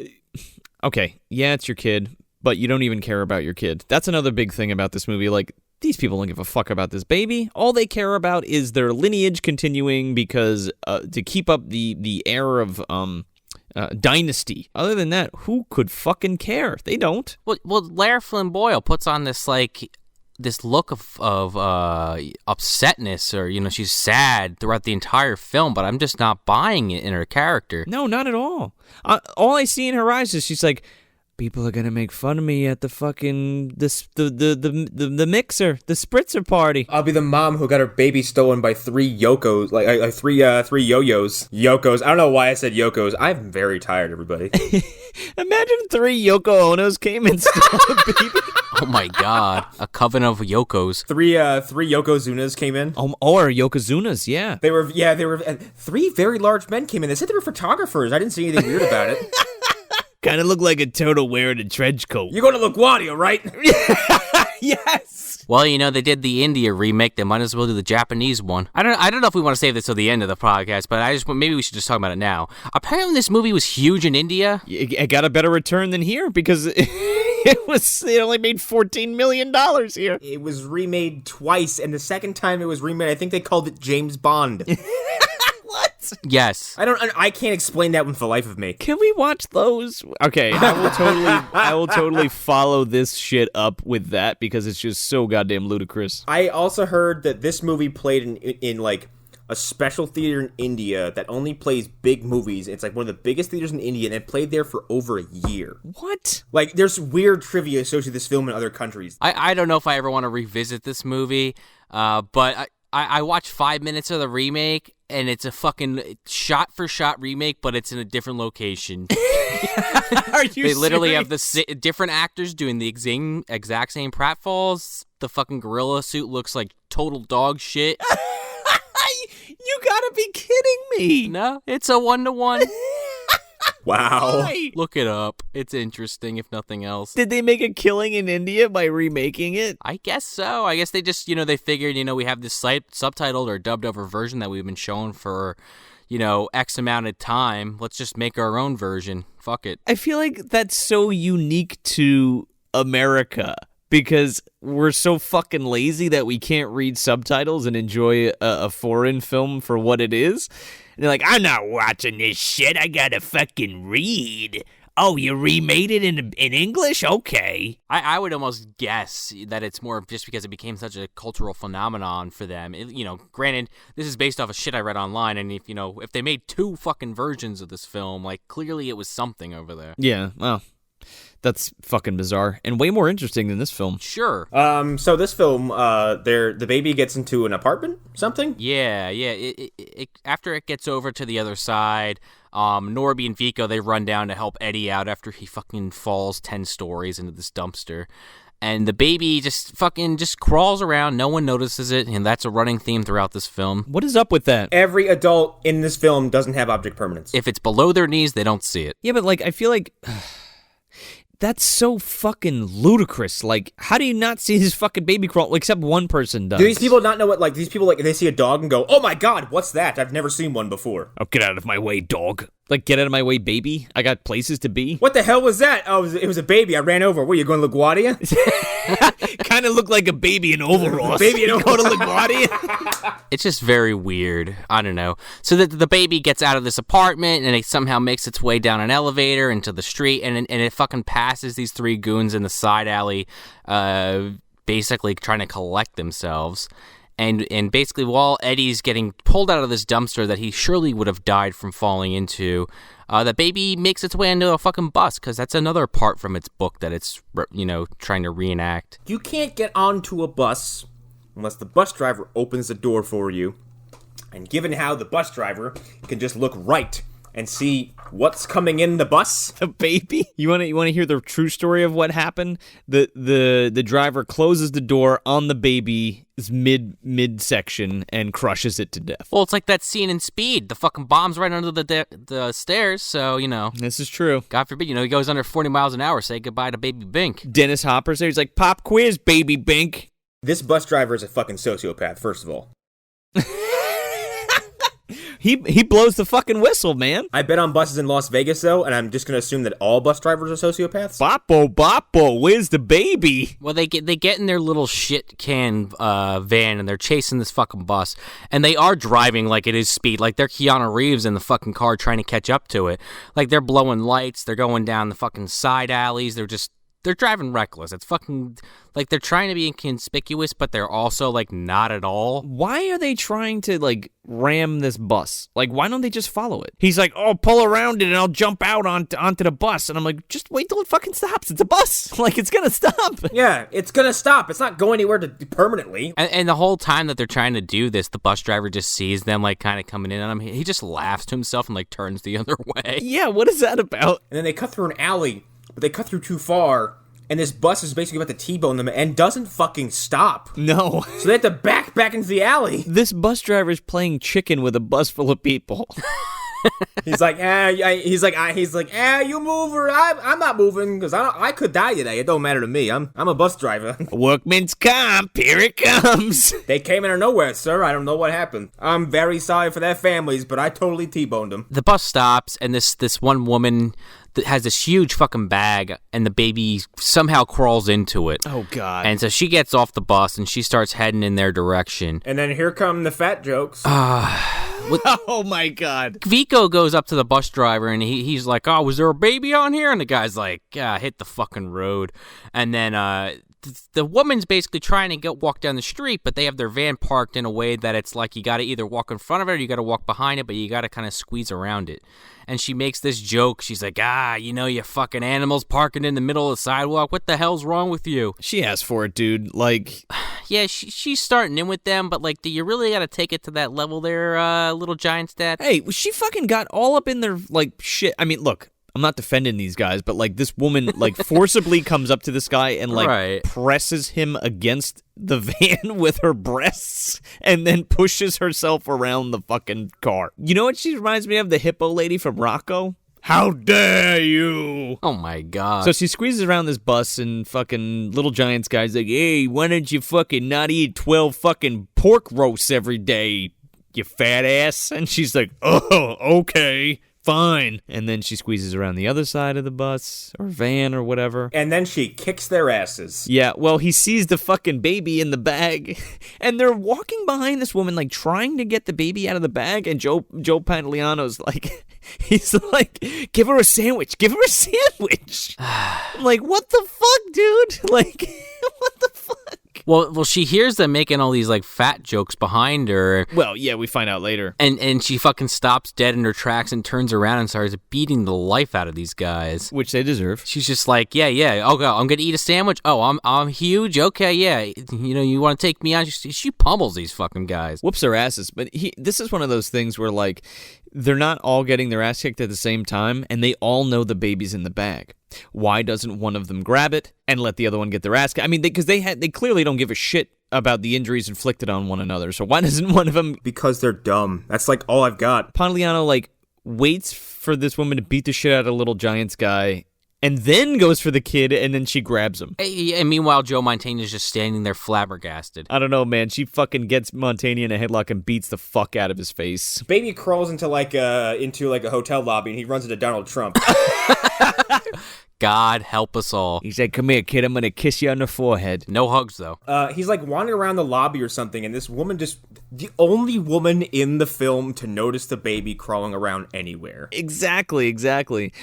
okay, yeah, it's your kid, but you don't even care about your kid. That's another big thing about this movie. Like, these people don't give a fuck about this baby. All they care about is their lineage continuing because to keep up the air of dynasty. Other than that, who could fucking care? They don't. Well, Lara Flynn Boyle puts on this look of upsetness, or she's sad throughout the entire film, but I'm just not buying it in her character. No, not at all. All I see in her eyes is she's like, people are gonna make fun of me at the fucking the mixer, the spritzer party. I'll be the mom who got her baby stolen by three Yokos, like three yo-yos. Yokos. I don't know why I said Yokos. I'm very tired, everybody. Imagine 3 Yoko Onos came and stole a baby. Oh my god, a coven of Yokos. Three Yokozunas came in. Or Yokozunas, yeah. They were 3 very large men came in. They said they were photographers. I didn't see anything weird about it. Kind of looked like a turtle wearing a trench coat. You're going to LaGuardia, right? Yes. Well, they did the India remake. They might as well do the Japanese one. I don't know if we want to save this till the end of the podcast, but maybe we should just talk about it now. Apparently, this movie was huge in India. It got a better return than here because it only made $14 million here. It was remade twice, and the second time it was remade, I think they called it James Bond. What? Yes. I can't explain that one for the life of me. Can we watch those? Okay, I will totally follow this shit up with that because it's just so goddamn ludicrous. I also heard that this movie played in like a special theater in India that only plays big movies. It's like one of the biggest theaters in India, and it played there for over a year. What? Like, there's weird trivia associated with this film in other countries. I don't know if I ever want to revisit this movie, but I watched 5 minutes of the remake, and it's a fucking shot-for-shot remake, but it's in a different location. Are you They literally serious? have the different actors doing the exact same pratfalls. The fucking gorilla suit looks like total dog shit. You gotta be kidding me. No, it's a 1-to-1. Wow. Why? Look it up. It's interesting, if nothing else. Did they make a killing in India by remaking it? I guess so. I guess they just, they figured, we have this subtitled or dubbed over version that we've been shown for, X amount of time. Let's just make our own version. Fuck it. I feel like that's so unique to America because we're so fucking lazy that we can't read subtitles and enjoy a foreign film for what it is. And they're like, I'm not watching this shit. I gotta fucking read. Oh, you remade it in English? Okay. I would almost guess that it's more just because it became such a cultural phenomenon for them. Granted, this is based off of shit I read online, and if they made 2 fucking versions of this film, like, clearly it was something over there. Yeah, well, That's fucking bizarre and way more interesting than this film. Sure. So this film, the baby gets into an apartment, something? Yeah. It after it gets over to the other side, Norby and Vico, they run down to help Eddie out after he fucking falls 10 stories into this dumpster. And the baby just crawls around. No one notices it, and that's a running theme throughout this film. What is up with that? Every adult in this film doesn't have object permanence. If it's below their knees, they don't see it. Yeah, but like I feel like that's so fucking ludicrous. Like, how do you not see his fucking baby crawl? Except one person does. Do these people not know what, like, these people, like, they see a dog and go, oh my god, what's that? I've never seen one before. Oh, get out of my way, dog. Like, get out of my way, baby. I got places to be. What the hell was that? Oh, it was a baby. I ran over. What, you going to LaGuardia? Kind of looked like a baby in overalls. Baby in Go to LaGuardia. It's just very weird. I don't know. So the baby gets out of this apartment, and it somehow makes its way down an elevator into the street, and it fucking passes these 3 goons in the side alley, basically trying to collect themselves. And basically, while Eddie's getting pulled out of this dumpster that he surely would have died from falling into, the baby makes its way into a fucking bus, because that's another part from its book that it's, trying to reenact. You can't get onto a bus unless the bus driver opens the door for you. And given how the bus driver can just look right and see what's coming in the bus. A baby? You want to hear the true story of what happened? The driver closes the door on the baby's midsection and crushes it to death. Well, it's like that scene in Speed. The fucking bomb's right under the stairs, so, This is true. God forbid, he goes under 40 miles an hour. Say goodbye to Baby Bink. Dennis Hopper's there. He's like, pop quiz, Baby Bink. This bus driver is a fucking sociopath, first of all. He blows the fucking whistle, man. I bet on buses in Las Vegas, though, and I'm just going to assume that all bus drivers are sociopaths. Boppo, where's the baby? Well, they get in their little shit can van, and they're chasing this fucking bus, and they are driving like it is Speed, like they're Keanu Reeves in the fucking car trying to catch up to it. Like, they're blowing lights, they're going down the fucking side alleys, they're driving reckless. It's fucking, like, they're trying to be inconspicuous, but they're also, like, not at all. Why are they trying to, like, ram this bus? Like, why don't they just follow it? He's like, oh, pull around it and I'll jump out onto the bus. And I'm like, just wait till it fucking stops. It's a bus. Like, it's gonna stop. Yeah, it's gonna stop. It's not going anywhere permanently. And the whole time that they're trying to do this, the bus driver just sees them, like, kind of coming in on him. He just laughs to himself and, like, turns the other way. Yeah, what is that about? And then they cut through an alley, but they cut through too far, and this bus is basically about to T-bone them and doesn't fucking stop. No. So they have to back into the alley. This bus driver's playing chicken with a bus full of people. He's like, you move or I'm not moving because I could die today. It don't matter to me. I'm a bus driver. Workman's comp, here it comes. They came in or nowhere, sir. I don't know what happened. I'm very sorry for their families, but I totally T-boned them. The bus stops, and this one woman that has this huge fucking bag, and the baby somehow crawls into it. Oh, God. And so she gets off the bus, and she starts heading in their direction. And then here come the fat jokes. Oh, my God. Vico goes up to the bus driver, and he's like, oh, was there a baby on here? And the guy's like, yeah, hit the fucking road. And then the woman's basically trying to walk down the street, but they have their van parked in a way that it's like you got to either walk in front of it or you got to walk behind it, but you got to kind of squeeze around it. And she makes this joke. She's like, you fucking animals parking in the middle of the sidewalk. What the hell's wrong with you? She asked for it, dude. Like... Yeah, she's starting in with them, but, like, do you really got to take it to that level there, little giant stat? Hey, she fucking got all up in their, like, shit. I mean, look, I'm not defending these guys, but, like, this woman, like, forcibly comes up to this guy and, like, right. presses him against the van with her breasts and then pushes herself around the fucking car. You know what she reminds me of? The hippo lady from Rocco? How dare you? Oh, my God. So she squeezes around this bus, and fucking Little Giant's guy's like, hey, why don't you fucking not eat 12 fucking pork roasts every day, you fat ass? And she's like, oh, okay, fine. And then she squeezes around the other side of the bus, or van, or whatever. And then she kicks their asses. Yeah, well, he sees the fucking baby in the bag, and they're walking behind this woman, like, trying to get the baby out of the bag, and Joe Pantoliano's like... He's like, give her a sandwich. I'm like, what the fuck, dude? Like, what the fuck? Well, she hears them making all these like fat jokes behind her. Well, yeah, we find out later. And she fucking stops dead in her tracks and turns around and starts beating the life out of these guys. Which they deserve. She's just like, yeah. Oh, God, I'm gonna eat a sandwich. Oh, I'm huge. Okay, yeah. You want to take me on? She pummels these fucking guys. Whoops their asses. But this is one of those things where like they're not all getting their ass kicked at the same time, and they all know the baby's in the bag. Why doesn't one of them grab it and let the other one get their ass kicked? I mean, because they clearly don't give a shit about the injuries inflicted on one another. So why doesn't one of them? Because they're dumb. That's like all I've got. Pantoliano like waits for this woman to beat the shit out of Little Giant's guy, and then goes for the kid, and then she grabs him. And meanwhile, Joe Mantegna is just standing there flabbergasted. I don't know, man. She fucking gets Mantegna in a headlock and beats the fuck out of his face. Baby crawls into a hotel lobby, and he runs into Donald Trump. God help us all. He said, "Come here, kid. I'm gonna kiss you on the forehead." No hugs, though. He's like wandering around the lobby or something, and this woman the only woman in the film to notice the baby crawling around anywhere. Exactly.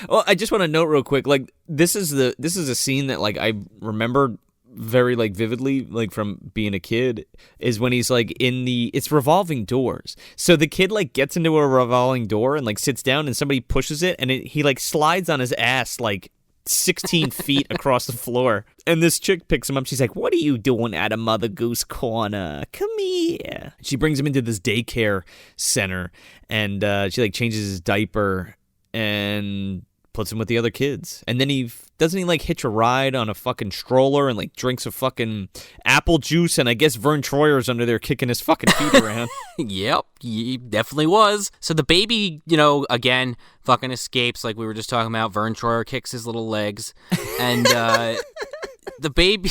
Well, I just want to note real quick, like this is a scene that like I remember very like vividly, like from being a kid, is when he's like it's revolving doors. So the kid like gets into a revolving door and like sits down, and somebody pushes it, and he like slides on his ass like 16 feet across the floor. And this chick picks him up. She's like, "What are you doing at a Mother Goose corner? Come here." She brings him into this daycare center, and she like changes his diaper and puts him with the other kids. And then doesn't he like hitch a ride on a fucking stroller and like drinks a fucking apple juice, and I guess Vern Troyer's under there kicking his fucking feet around. Yep, he definitely was. So the baby, again, fucking escapes like we were just talking about. Vern Troyer kicks his little legs, and the baby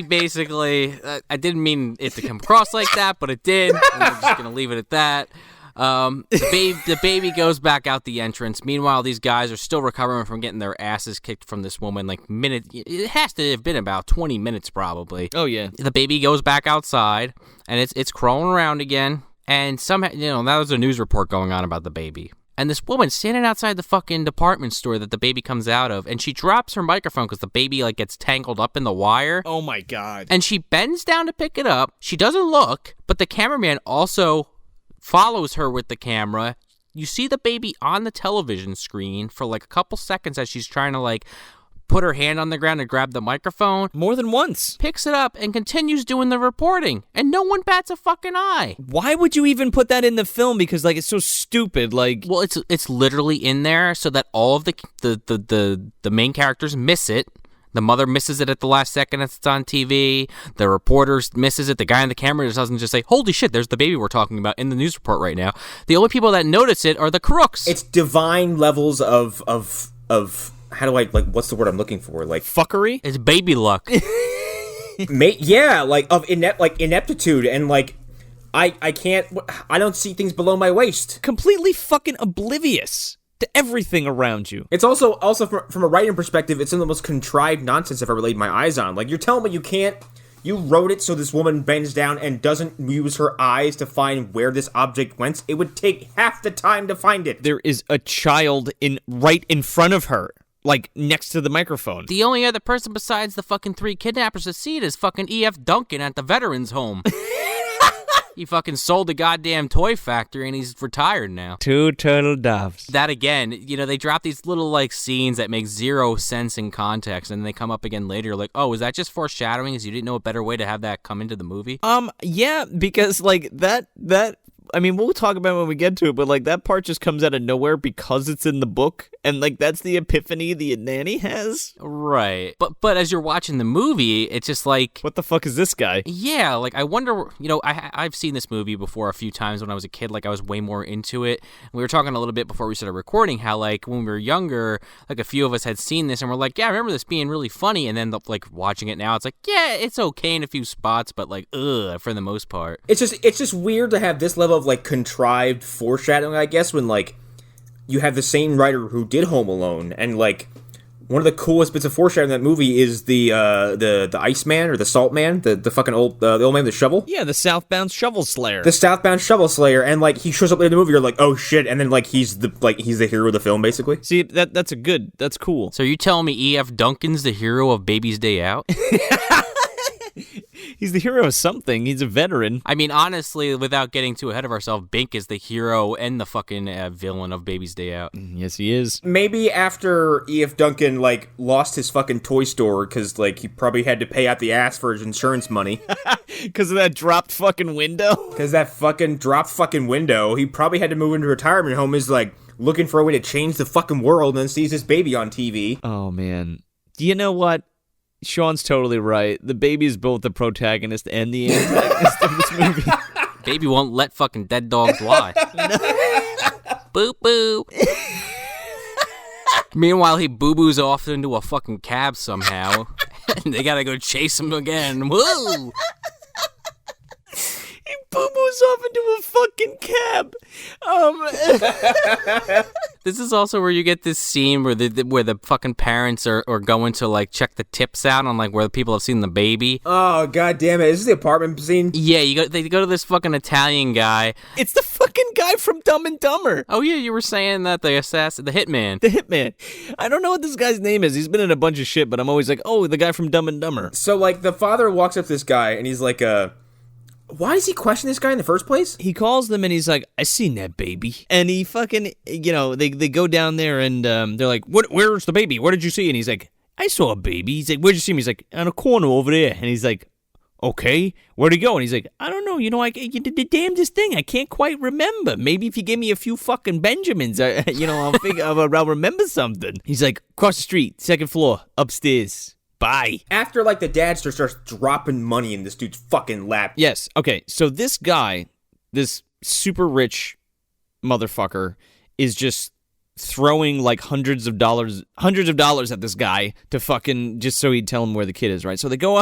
basically, I didn't mean it to come across like that, but it did. We're just gonna leave it at that. The baby goes back out the entrance. Meanwhile, these guys are still recovering from getting their asses kicked from this woman. It has to have been about 20 minutes probably. Oh yeah. The baby goes back outside, and it's crawling around again. And somehow, now there's a news report going on about the baby. And this woman standing outside the fucking department store that the baby comes out of, and she drops her microphone because the baby like gets tangled up in the wire. Oh my God. And she bends down to pick it up. She doesn't look, but the cameraman also follows her with the camera. You see the baby on the television screen for like a couple seconds as she's trying to like put her hand on the ground and grab the microphone. More than once. Picks it up and continues doing the reporting. And no one bats a fucking eye. Why would you even put that in the film? Because like it's so stupid. Like, well, it's literally in there so that all of the main characters miss it. The mother misses it at the last second as it's on TV. The reporter misses it. The guy on the camera just doesn't just say, "Holy shit, there's the baby we're talking about in the news report right now." The only people that notice it are the crooks. It's divine levels of how do I, like, what's the word I'm looking for? Like, fuckery? It's baby luck. Yeah, like, of ineptitude, and, like, I don't see things below my waist. Completely fucking oblivious to everything around you. It's also from a writing perspective, it's some of the most contrived nonsense I've ever laid my eyes on. Like, you're telling me you wrote it so this woman bends down and doesn't use her eyes to find where this object went? It would take half the time to find it. There is a child right in front of her, like next to the microphone. The only other person besides the fucking 3 kidnappers to see it is fucking E.F. Duncan at the veterans home. He fucking sold the goddamn toy factory and he's retired now. 2 turtle doves. That again, they drop these little like scenes that make zero sense in context, and they come up again later like, oh, is that just foreshadowing? Is you didn't know a better way to have that come into the movie? Yeah, because like that I mean, we'll talk about it when we get to it, but like that part just comes out of nowhere because it's in the book, and like that's the epiphany the nanny has. Right. But as you're watching the movie, it's just like, what the fuck is this guy? Yeah, like I wonder, I've seen this movie before a few times when I was a kid, like I was way more into it. We were talking a little bit before we started recording how like when we were younger, like a few of us had seen this and we're like, yeah, I remember this being really funny, and then like watching it now, it's like, yeah, it's okay in a few spots, but like, for the most part. It's just weird to have this level of like contrived foreshadowing, I guess, when like you have the same writer who did Home Alone, and like one of the coolest bits of foreshadowing in that movie is the Iceman or the Salt Man, the fucking old the old man with the shovel. Yeah, the Southbound Shovel Slayer. The Southbound Shovel Slayer, and like he shows up later in the movie, you're like, oh shit, and then like he's the hero of the film basically. See, that's cool. So are you telling me E.F. Duncan's the hero of Baby's Day Out? He's the hero of something. He's a veteran. I mean, honestly, without getting too ahead of ourselves, Bink is the hero and the fucking villain of Baby's Day Out. Yes, he is. Maybe after E.F. Duncan, like, lost his fucking toy store because, like, he probably had to pay out the ass for his insurance money. Because of that dropped fucking window? Because that fucking dropped fucking window, he probably had to move into a retirement home, is, like, looking for a way to change the fucking world, and then sees his baby on TV. Oh, man. Do you know what? Sean's totally right. The baby is both the protagonist and the antagonist of this movie. Baby won't let fucking dead dogs lie. Boop, boop. Meanwhile, he boo-boos off into a fucking cab somehow. And they gotta go chase him again. Woo! He boo-boos off into a fucking cab. This is also where you get this scene where the fucking parents are going to, like, check the tips out on, like, where the people have seen the baby. Oh, god damn it. Is this the apartment scene? Yeah, they go to this fucking Italian guy. It's the fucking guy from Dumb and Dumber. Oh, yeah, you were saying that the hitman. The hitman. I don't know what this guy's name is. He's been in a bunch of shit, but I'm always like, oh, the guy from Dumb and Dumber. So, like, the father walks up to this guy, and he's like, why does he question this guy in the first place? He calls them and he's like, I seen that baby. And he fucking, they go down there and they're like, where's the baby? What did you see? And he's like, I saw a baby. He's like, where'd you see him? He's like, on a corner over there. And he's like, okay, where'd he go? And he's like, I don't know. You did the damnedest thing. I can't quite remember. Maybe if you give me a few fucking Benjamins, I'll remember something. He's like, across the street, second floor, upstairs. Bye. After, like, the dad starts dropping money in this dude's fucking lap. Yes, okay, so this guy, this super rich motherfucker, is just throwing, like, hundreds of dollars at this guy to fucking, just so he'd tell him where the kid is, right? So they go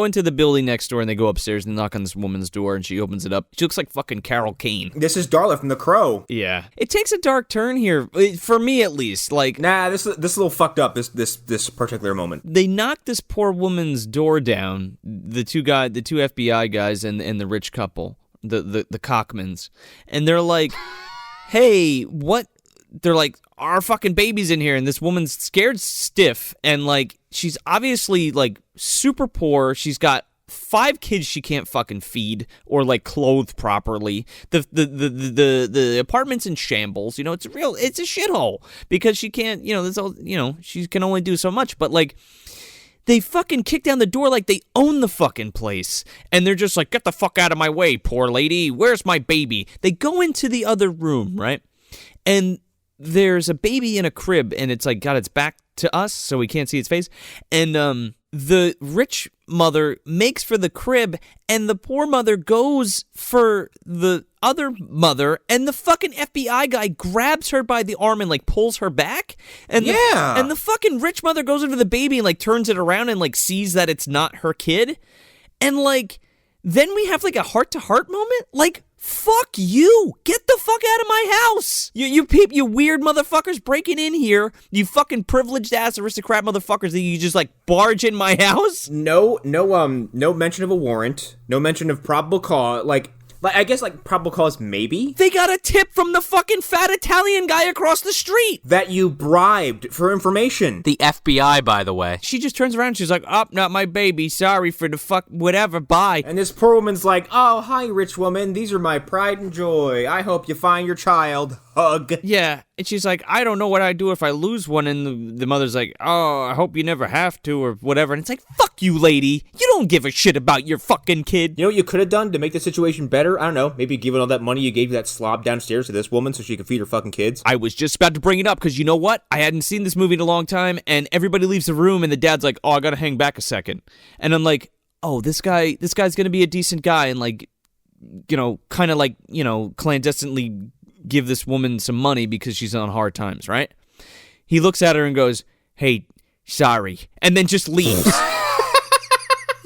into the building next door and they go upstairs and knock on this woman's door and she opens it up. She looks like fucking Carol Kane. This is Darla from The Crow. Yeah. It takes a dark turn here, for me at least, like... Nah, this is a little fucked up, this particular moment. They knock this poor woman's door down, the two FBI guys and the rich couple, the Cockmans, and they're like, hey, what... They're like, our fucking baby's in here, and this woman's scared stiff, and, like, she's obviously, like, super poor. She's got 5 kids she can't fucking feed or, like, clothe properly. The apartment's in shambles. It's a shithole because she can't, she can only do so much, but, like, they fucking kick down the door like they own the fucking place. And they're just like, get the fuck out of my way, poor lady. Where's my baby? They go into the other room, right? And there's a baby in a crib, and it's like got its back to us, so we can't see its face. And the rich mother makes for the crib, and the poor mother goes for the other mother, and the fucking FBI guy grabs her by the arm and, like, pulls her back. And and the fucking rich mother goes into the baby and, like, turns it around and, like, sees that it's not her kid. And, like, then we have, like, a heart-to-heart moment. Like, fuck you! Get the fuck out of my house! You weird motherfuckers breaking in here. You fucking privileged ass aristocrat motherfuckers that you just, like, barge in my house. No mention of a warrant. No mention of probable cause. Like, I guess, like, probable cause maybe? They got a tip from the fucking fat Italian guy across the street. That you bribed for information. The FBI, by the way. She just turns around and she's like, oh, not my baby. Sorry for the fuck, whatever, bye. And this poor woman's like, oh, hi, rich woman. These are my pride and joy. I hope you find your child. Hug. Yeah, and she's like, I don't know what I'd do if I lose one. And the mother's like, oh, I hope you never have to, or whatever. And it's like, fuck you, lady. You don't give a shit about your fucking kid. You know what you could have done to make the situation better? I don't know. Maybe giving all that money you gave that slob downstairs to this woman so she could feed her fucking kids. I was just about to bring it up because you know what? I hadn't seen this movie in a long time, and everybody leaves the room, and the dad's like, oh, I gotta hang back a second. And I'm like, oh, this guy's gonna be a decent guy, and, like, kind of like, clandestinely give this woman some money because she's on hard times, right? He looks at her and goes, hey, sorry, and then just leaves.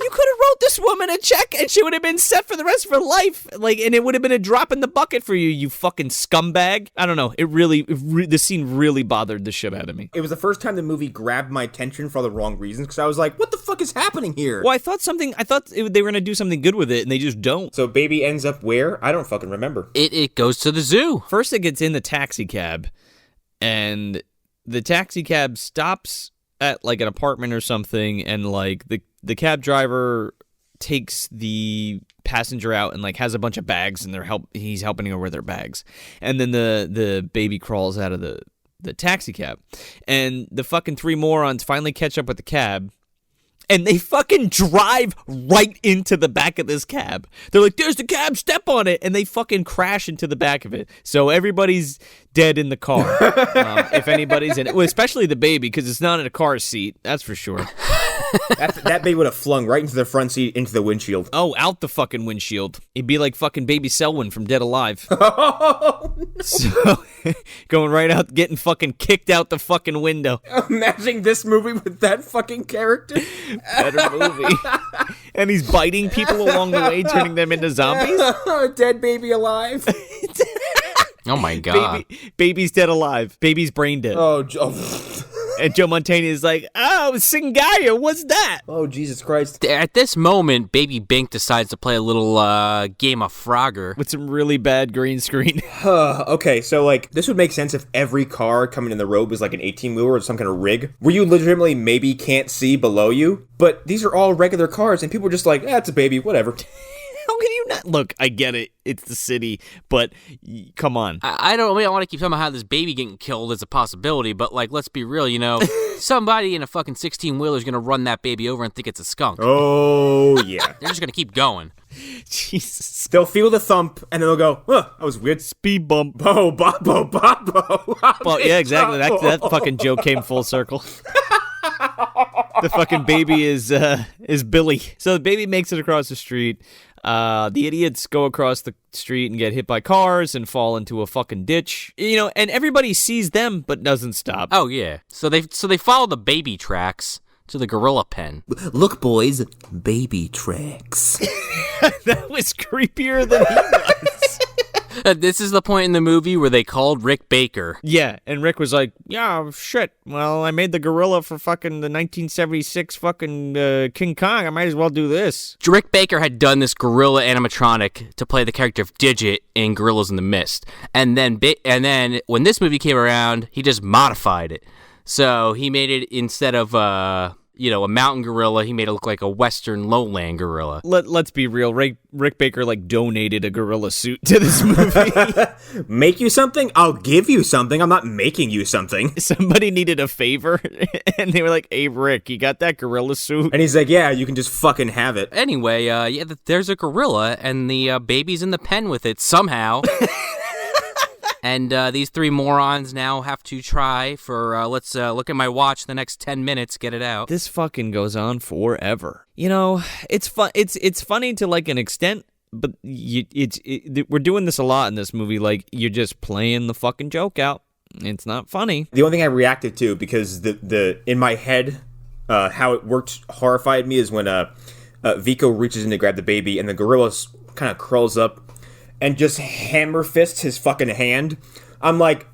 You could have wrote this woman a check and she would have been set for the rest of her life, like, and it would have been a drop in the bucket for you, you fucking scumbag. I don't know, the scene really bothered the shit out of me. It was the first time the movie grabbed my attention for the wrong reasons, because I was like, what the fuck is happening here? Well, I thought they were gonna do something good with it, and they just don't. So baby ends up where? I don't fucking remember. It goes to the zoo. First it gets in the taxi cab, and the taxi cab stops at, like, an apartment or something, and, like, the cab driver takes the passenger out and like has a bunch of bags, and he's helping her with their bags. And then the baby crawls out of the taxi cab, and the fucking three morons finally catch up with the cab. And they fucking drive right into the back of this cab. They're like, there's the cab, step on it. And they fucking crash into the back of it. So everybody's dead in the car. If anybody's in it. Well, especially the baby, because it's not in a car seat. That's for sure. That baby would have flung right into the front seat, into the windshield. Oh, out the fucking windshield. He'd be like fucking Baby Selwyn from Dead Alive. So, going right out, getting fucking kicked out the fucking window. Imagining this movie with that fucking character. Better movie. And he's biting people along the way, turning them into zombies. Dead baby alive. Oh my god. Baby's dead alive. Baby's brain dead. Oh, and Joe Mantegna is like, oh, Singaya, what's that? Oh, Jesus Christ. At this moment, Baby Bink decides to play a little game of Frogger. With some really bad green screen. Okay, so, like, this would make sense if every car coming in the road was like an 18-wheeler or some kind of rig, where you legitimately maybe can't see below you, but these are all regular cars, and people are just like, it's a baby, whatever. How can you not? Look, I get it. It's the city, but come on. I don't want to keep talking about how this baby getting killed is a possibility, but, like, let's be real, somebody in a fucking 16-wheeler is going to run that baby over and think it's a skunk. Oh, yeah. They're just going to keep going. Jesus. They'll feel the thump, and then they'll go, that was weird. Speed bump. Bo, babo. Well, yeah, exactly. That fucking joke came full circle. The fucking baby is Billy. So the baby makes it across the street. The idiots go across the street and get hit by cars and fall into a fucking ditch. And everybody sees them but doesn't stop. Oh yeah. So they follow the baby tracks to the gorilla pen. Look, boys, baby tracks. That was creepier than he was. This is the point in the movie where they called Rick Baker. Yeah, and Rick was like, yeah, shit. Well, I made the gorilla for fucking the 1976 fucking King Kong. I might as well do this. Rick Baker had done this gorilla animatronic to play the character of Digit in Gorillas in the Mist. And then when this movie came around, he just modified it. So he made it, instead of a mountain gorilla, he made it look like a western lowland gorilla. Let's be real. Rick Baker, donated a gorilla suit to this movie. Make you something? I'll give you something. I'm not making you something. Somebody needed a favor, and they were like, hey, Rick, you got that gorilla suit? And he's like, yeah, you can just fucking have it. Anyway, there's a gorilla, and the baby's in the pen with it somehow. And these three morons now have to try for, let's look at my watch, the next 10 minutes, get it out. This fucking goes on forever. It's fun. It's funny to an extent, but we're doing this a lot in this movie. You're just playing the fucking joke out. It's not funny. The only thing I reacted to, because the in my head, how it worked horrified me, is when Vico reaches in to grab the baby and the gorilla kind of curls up and just hammer fists his fucking hand. I'm like,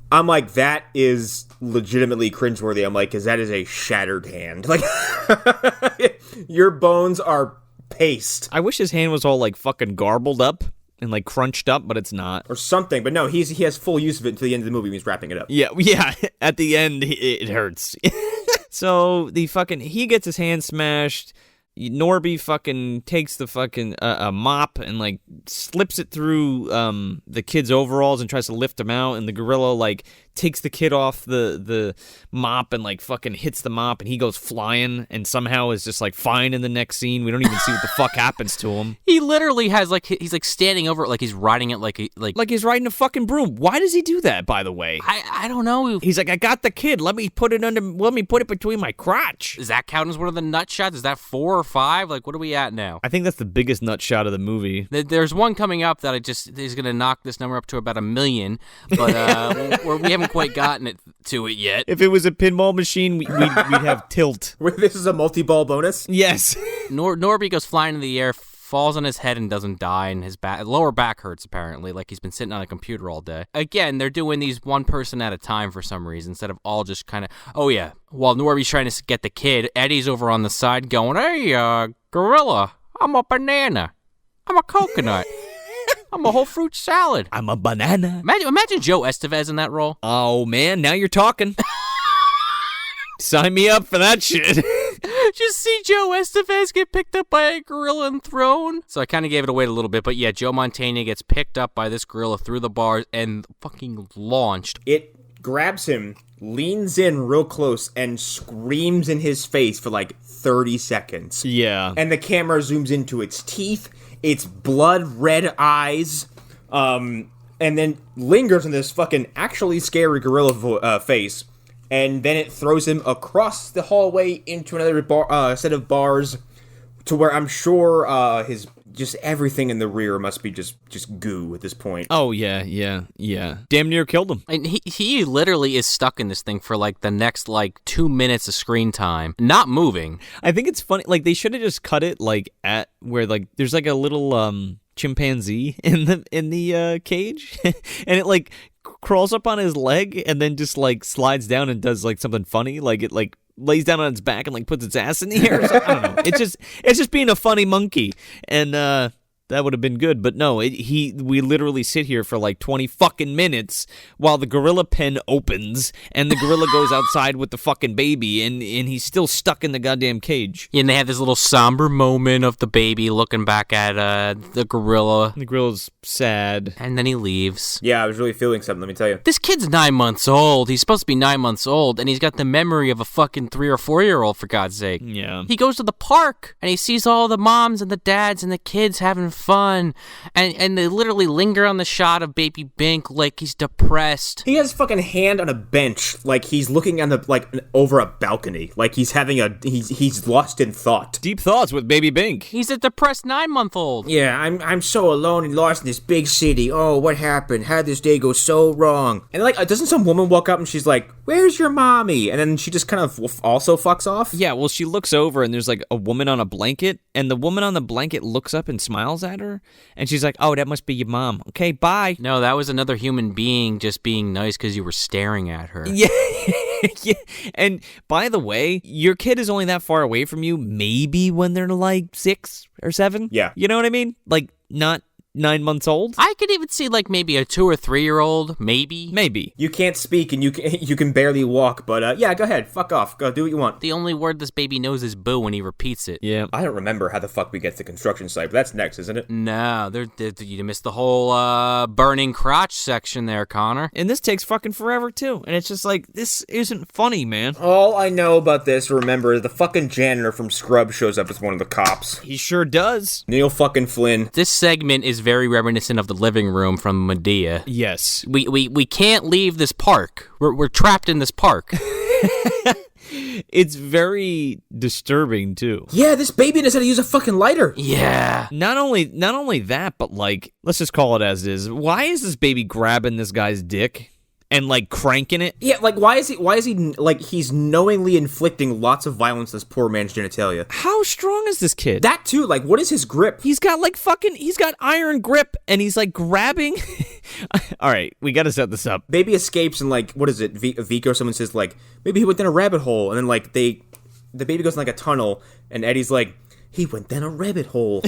that is legitimately cringeworthy. I'm like, because that is a shattered hand. Your bones are paste. I wish his hand was all fucking garbled up and crunched up, but it's not. Or something, but no, he has full use of it until the end of the movie when he's wrapping it up. Yeah, at the end, it hurts. So, he gets his hand smashed. Norby fucking takes the fucking a mop and slips it through the kid's overalls and tries to lift him out, and the gorilla takes the kid off the mop and fucking hits the mop, and he goes flying and somehow is just fine in the next scene. We don't even see what the fuck happens to him. He literally has he's standing over it like he's riding it like he's riding a fucking broom. Why does he do that, by the way? I don't know. He's like, I got the kid. Let me put it between my crotch. Does that count as one of the nut shots? Is that 4 or 5? What are we at now? I think that's the biggest nut shot of the movie. There's one coming up that is going to knock this number up to about 1 million, but we haven't quite gotten to it yet. If it was a pinball machine, we'd have tilt. This is a multi-ball bonus? Yes. Norby goes flying in the air, falls on his head and doesn't die, and his lower back hurts, apparently, he's been sitting on a computer all day. Again, they're doing these one person at a time for some reason, instead of all just kind of, oh yeah, while Norby's trying to get the kid, Eddie's over on the side going, hey, gorilla, I'm a banana, I'm a coconut, I'm a whole fruit salad, I'm a banana. Imagine Joe Estevez in that role. Oh man, now you're talking. Sign me up for that shit. Just see Joe Estevez get picked up by a gorilla and thrown. So I kind of gave it away a little bit, but yeah, Joe Mantegna gets picked up by this gorilla through the bars and fucking launched. It grabs him, leans in real close, and screams in his face for like 30 seconds. Yeah. And the camera zooms into its teeth, its blood red eyes, and then lingers in this fucking actually scary gorilla face. And then it throws him across the hallway into another set of bars, to where I'm sure his just everything in the rear must be just goo at this point. Oh, yeah. Damn near killed him. And he literally is stuck in this thing for like the next like 2 minutes of screen time, not moving. I think it's funny. Like, they should have just cut it like at where like there's like a little chimpanzee in the cage, and it like crawls up on his leg and then just like slides down and does like something funny, like it like lays down on its back and like puts its ass in the air. I don't know. It's just being a funny monkey, and that would have been good. But no, we literally sit here for like 20 fucking minutes while the gorilla pen opens and the gorilla goes outside with the fucking baby, and he's still stuck in the goddamn cage. And they have this little somber moment of the baby looking back at the gorilla. The gorilla's sad. And then he leaves. Yeah, I was really feeling something, let me tell you. This kid's 9 months old. He's supposed to be 9 months old, and he's got the memory of a fucking 3 or 4 year old, for God's sake. Yeah. He goes to the park, and he sees all the moms and the dads and the kids having fun, and they literally linger on the shot of Baby Bink like he's depressed. He has his fucking hand on a bench, like he's looking on the over a balcony, like he's having he's lost in thought. Deep thoughts with Baby Bink. He's a depressed 9-month-old. Yeah, I'm so alone and lost in this big city. Oh, what happened? How did this day go so wrong? And like, doesn't some woman walk up and she's like, "Where's your mommy?" And then she just kind of also fucks off. Yeah, well, she looks over and there's like a woman on a blanket, and the woman on the blanket looks up and smiles at her, and she's like, "Oh, that must be your mom. Okay, bye." No, that was another human being just being nice because you were staring at her. Yeah. Yeah. And by the way, your kid is only that far away from you, maybe when they're like 6 or 7. Yeah. You know what I mean? Like, not 9 months old. I could even see like maybe a 2 or 3 year old, maybe. You can't speak and you can barely walk, but yeah, go ahead, fuck off, go do what you want. The only word this baby knows is boo when he repeats it. Yeah. I don't remember how the fuck we get to the construction site, but that's next, isn't it? No, you missed the whole burning crotch section there, Connor. And this takes fucking forever too. And it's just like, this isn't funny, man. All I know about this, remember, the fucking janitor from Scrubs shows up as one of the cops. He sure does. Neil fucking Flynn. This segment is very reminiscent of the living room from Medea. Yes. We can't leave this park. We're trapped in this park. It's very disturbing too. Yeah, this baby knows how to use a fucking lighter. Yeah. Not only that, but like, let's just call it as it is. Why is this baby grabbing this guy's dick and like cranking it? Yeah, like why is he like he's knowingly inflicting lots of violence to this poor man's genitalia? How strong is this kid? That too, like what is his grip? He's got iron grip, and he's like grabbing. All right, we got to set this up. Baby escapes and like, what is it? Vico, someone says like, maybe he went down a rabbit hole, and then like the baby goes in like a tunnel, and Eddie's like, he went down a rabbit hole.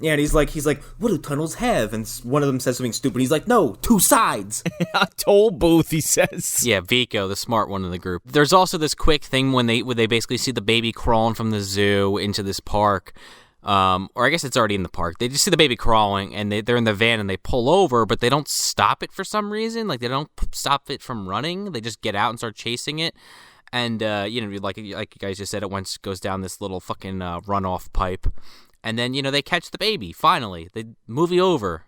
Yeah, and he's like, what do tunnels have? And one of them says something stupid. He's like, no, 2 sides. A toll booth, he says. Yeah, Vico, the smart one in the group. There's also this quick thing when they basically see the baby crawling from the zoo into this park. Or I guess it's already in the park. They just see the baby crawling, and they're in the van, and they pull over, but they don't stop it for some reason. Like, they don't stop it from running. They just get out and start chasing it. And, like you guys just said, it goes down this little fucking runoff pipe. And then, they catch the baby, finally. The movie over.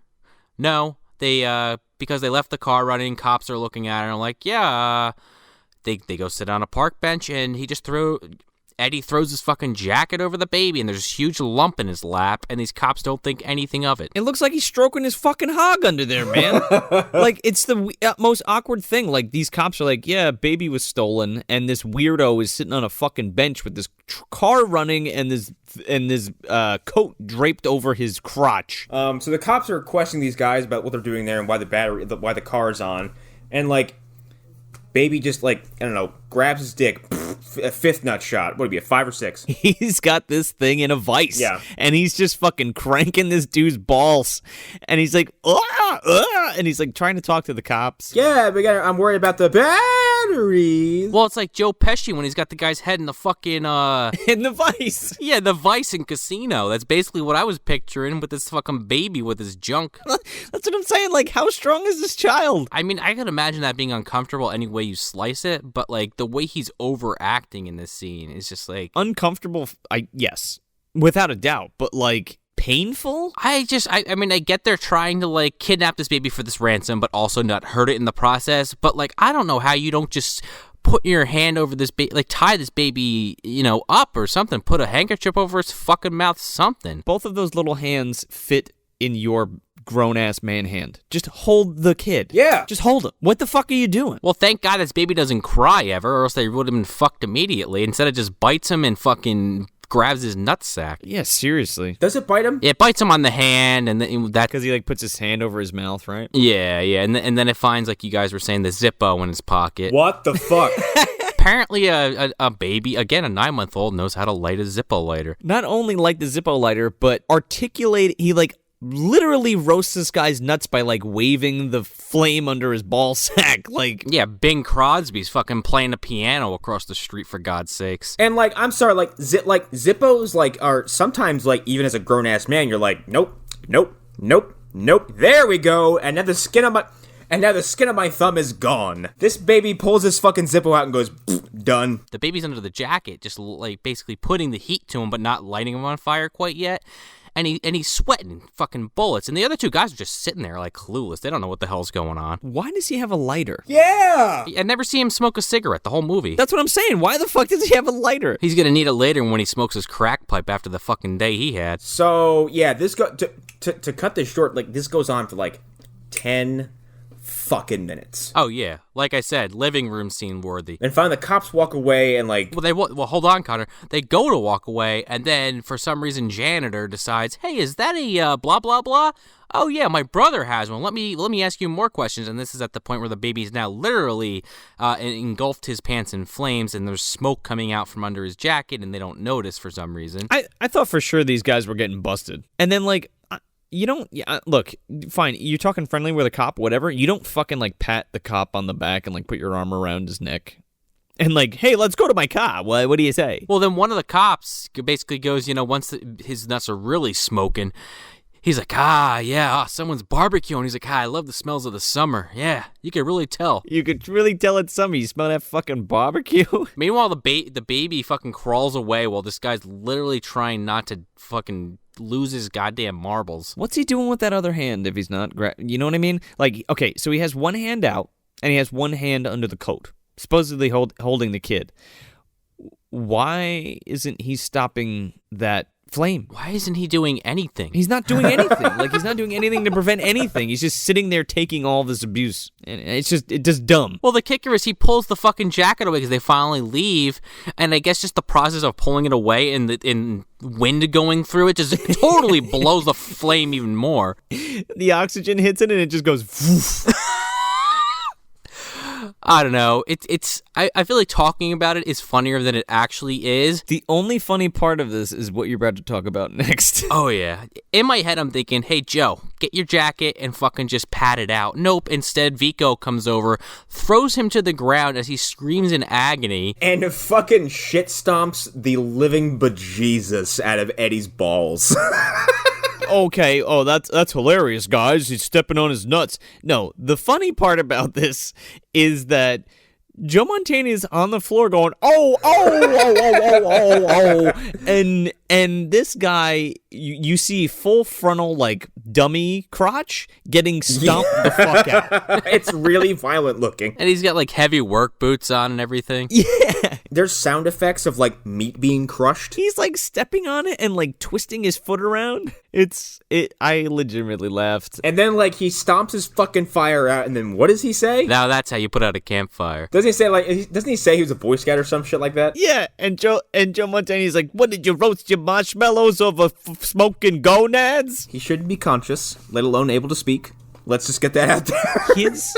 No, they, because they left the car running, cops are looking at her and like, yeah, they go sit on a park bench, and Eddie throws his fucking jacket over the baby, and there's this huge lump in his lap, and these cops don't think anything of it. It looks like he's stroking his fucking hog under there, man. Like, it's the most awkward thing. Like, these cops are like, yeah, baby was stolen, and this weirdo is sitting on a fucking bench with this car running and this coat draped over his crotch. So the cops are questioning these guys about what they're doing there and why the car's on, and like, baby just like, I don't know, grabs his dick, a 5th nut shot. What would it be, a 5 or 6? He's got this thing in a vice. Yeah. And he's just fucking cranking this dude's balls. And he's like, and he's like trying to talk to the cops. Yeah, I'm worried about the batteries. Well, it's like Joe Pesci when he's got the guy's head in the fucking, In the vice. Yeah, the Vice in Casino. That's basically what I was picturing with this fucking baby with his junk. That's what I'm saying. Like, how strong is this child? I mean, I can imagine that being uncomfortable any way you slice it, but, like, the way he's overacting in this scene is just, like... Uncomfortable, yes, without a doubt, but, like, painful? I mean, I get they're trying to, like, kidnap this baby for this ransom, but also not hurt it in the process, but, like, I don't know how you don't just... put your hand over this baby, like tie this baby, up or something. Put a handkerchief over his fucking mouth, something. Both of those little hands fit in your grown-ass man hand. Just hold the kid. Yeah. Just hold him. What the fuck are you doing? Well, thank God this baby doesn't cry ever, or else they would have been fucked immediately. Instead, it just bites him and fucking grabs his nutsack. Yeah, seriously. Does it bite him? It bites him on the hand, and that... Because he, like, puts his hand over his mouth, right? Yeah, and then it finds, like you guys were saying, the Zippo in his pocket. What the fuck? Apparently, a baby, again, a 9-month-old, knows how to light a Zippo lighter. Not only light the Zippo lighter, but he, like, literally roasts this guy's nuts by, like, waving the flame under his ball sack. Like, yeah, Bing Crosby's fucking playing the piano across the street, for God's sakes. And, like, I'm sorry, like Zippos, like, are sometimes, like, even as a grown-ass man, you're like, nope, nope, nope, nope. There we go. And now the skin of my thumb is gone. This baby pulls his fucking Zippo out and goes, done. The baby's under the jacket, just, like, basically putting the heat to him, but not lighting him on fire quite yet. And he's sweating fucking bullets. And the other two guys are just sitting there like clueless. They don't know what the hell's going on. why does he have a lighter? Yeah! I never see him smoke a cigarette the whole movie. That's what I'm saying. Why the fuck does he have a lighter? He's gonna need it later when he smokes his crack pipe after the fucking day he had. So, yeah, to cut this short, like, this goes on for, like, 10 fucking minutes. Oh, yeah. Like I said, living room scene worthy. And finally, the cops walk away and, like... Well, hold on, Connor. They go to walk away, and then, for some reason, janitor decides, hey, is that a blah, blah, blah? Oh, yeah, my brother has one. Let me ask you more questions. And this is at the point where the baby's now literally engulfed his pants in flames, and there's smoke coming out from under his jacket, and they don't notice for some reason. I thought for sure these guys were getting busted. And then, like... You don't, look, fine, you're talking friendly with a cop, whatever. You don't fucking, like, pat the cop on the back and, like, put your arm around his neck. And, like, hey, let's go to my car. What do you say? Well, then one of the cops basically goes, once his nuts are really smoking, he's like, someone's barbecuing. He's like, I love the smells of the summer. Yeah, you can really tell. You could really tell it's summer. You smell that fucking barbecue? Meanwhile, the baby fucking crawls away while this guy's literally trying not to fucking lose his goddamn marbles. What's he doing with that other hand if he's not... you know what I mean? Like, okay, so he has one hand out, and he has one hand under the coat, supposedly holding the kid. Why isn't he stopping that flame? Why isn't he doing anything? He's not doing anything. Like, he's not doing anything to prevent anything. He's just sitting there taking all this abuse. And it's just dumb. Well, the kicker is he pulls the fucking jacket away because they finally leave, and I guess just the process of pulling it away and wind going through it just totally blows the flame even more. The oxygen hits it and it just goes woof. I don't know. I feel like talking about it is funnier than it actually is. The only funny part of this is what you're about to talk about next. Oh, yeah. In my head, I'm thinking, hey, Joe, get your jacket and fucking just pat it out. Nope. Instead, Vico comes over, throws him to the ground as he screams in agony. And fucking shit stomps the living bejesus out of Eddie's balls. Okay, that's hilarious, guys. He's stepping on his nuts. No, the funny part about this is that Joe Mantegna is on the floor going, oh, and this guy, you see full frontal, like, dummy crotch getting stomped the fuck out. It's really violent looking. And he's got, like, heavy work boots on and everything. Yeah. There's sound effects of, like, meat being crushed. He's, like, stepping on it and, like, twisting his foot around. I legitimately laughed. And then, like, he stomps his fucking fire out, and then what does he say? Now that's how you put out a campfire. Doesn't he say he was a Boy Scout or some shit like that? Yeah, and Joe Mantegna's like, what, did you roast your marshmallows over smoking gonads? He shouldn't be conscious, let alone able to speak. Let's just get that out there. His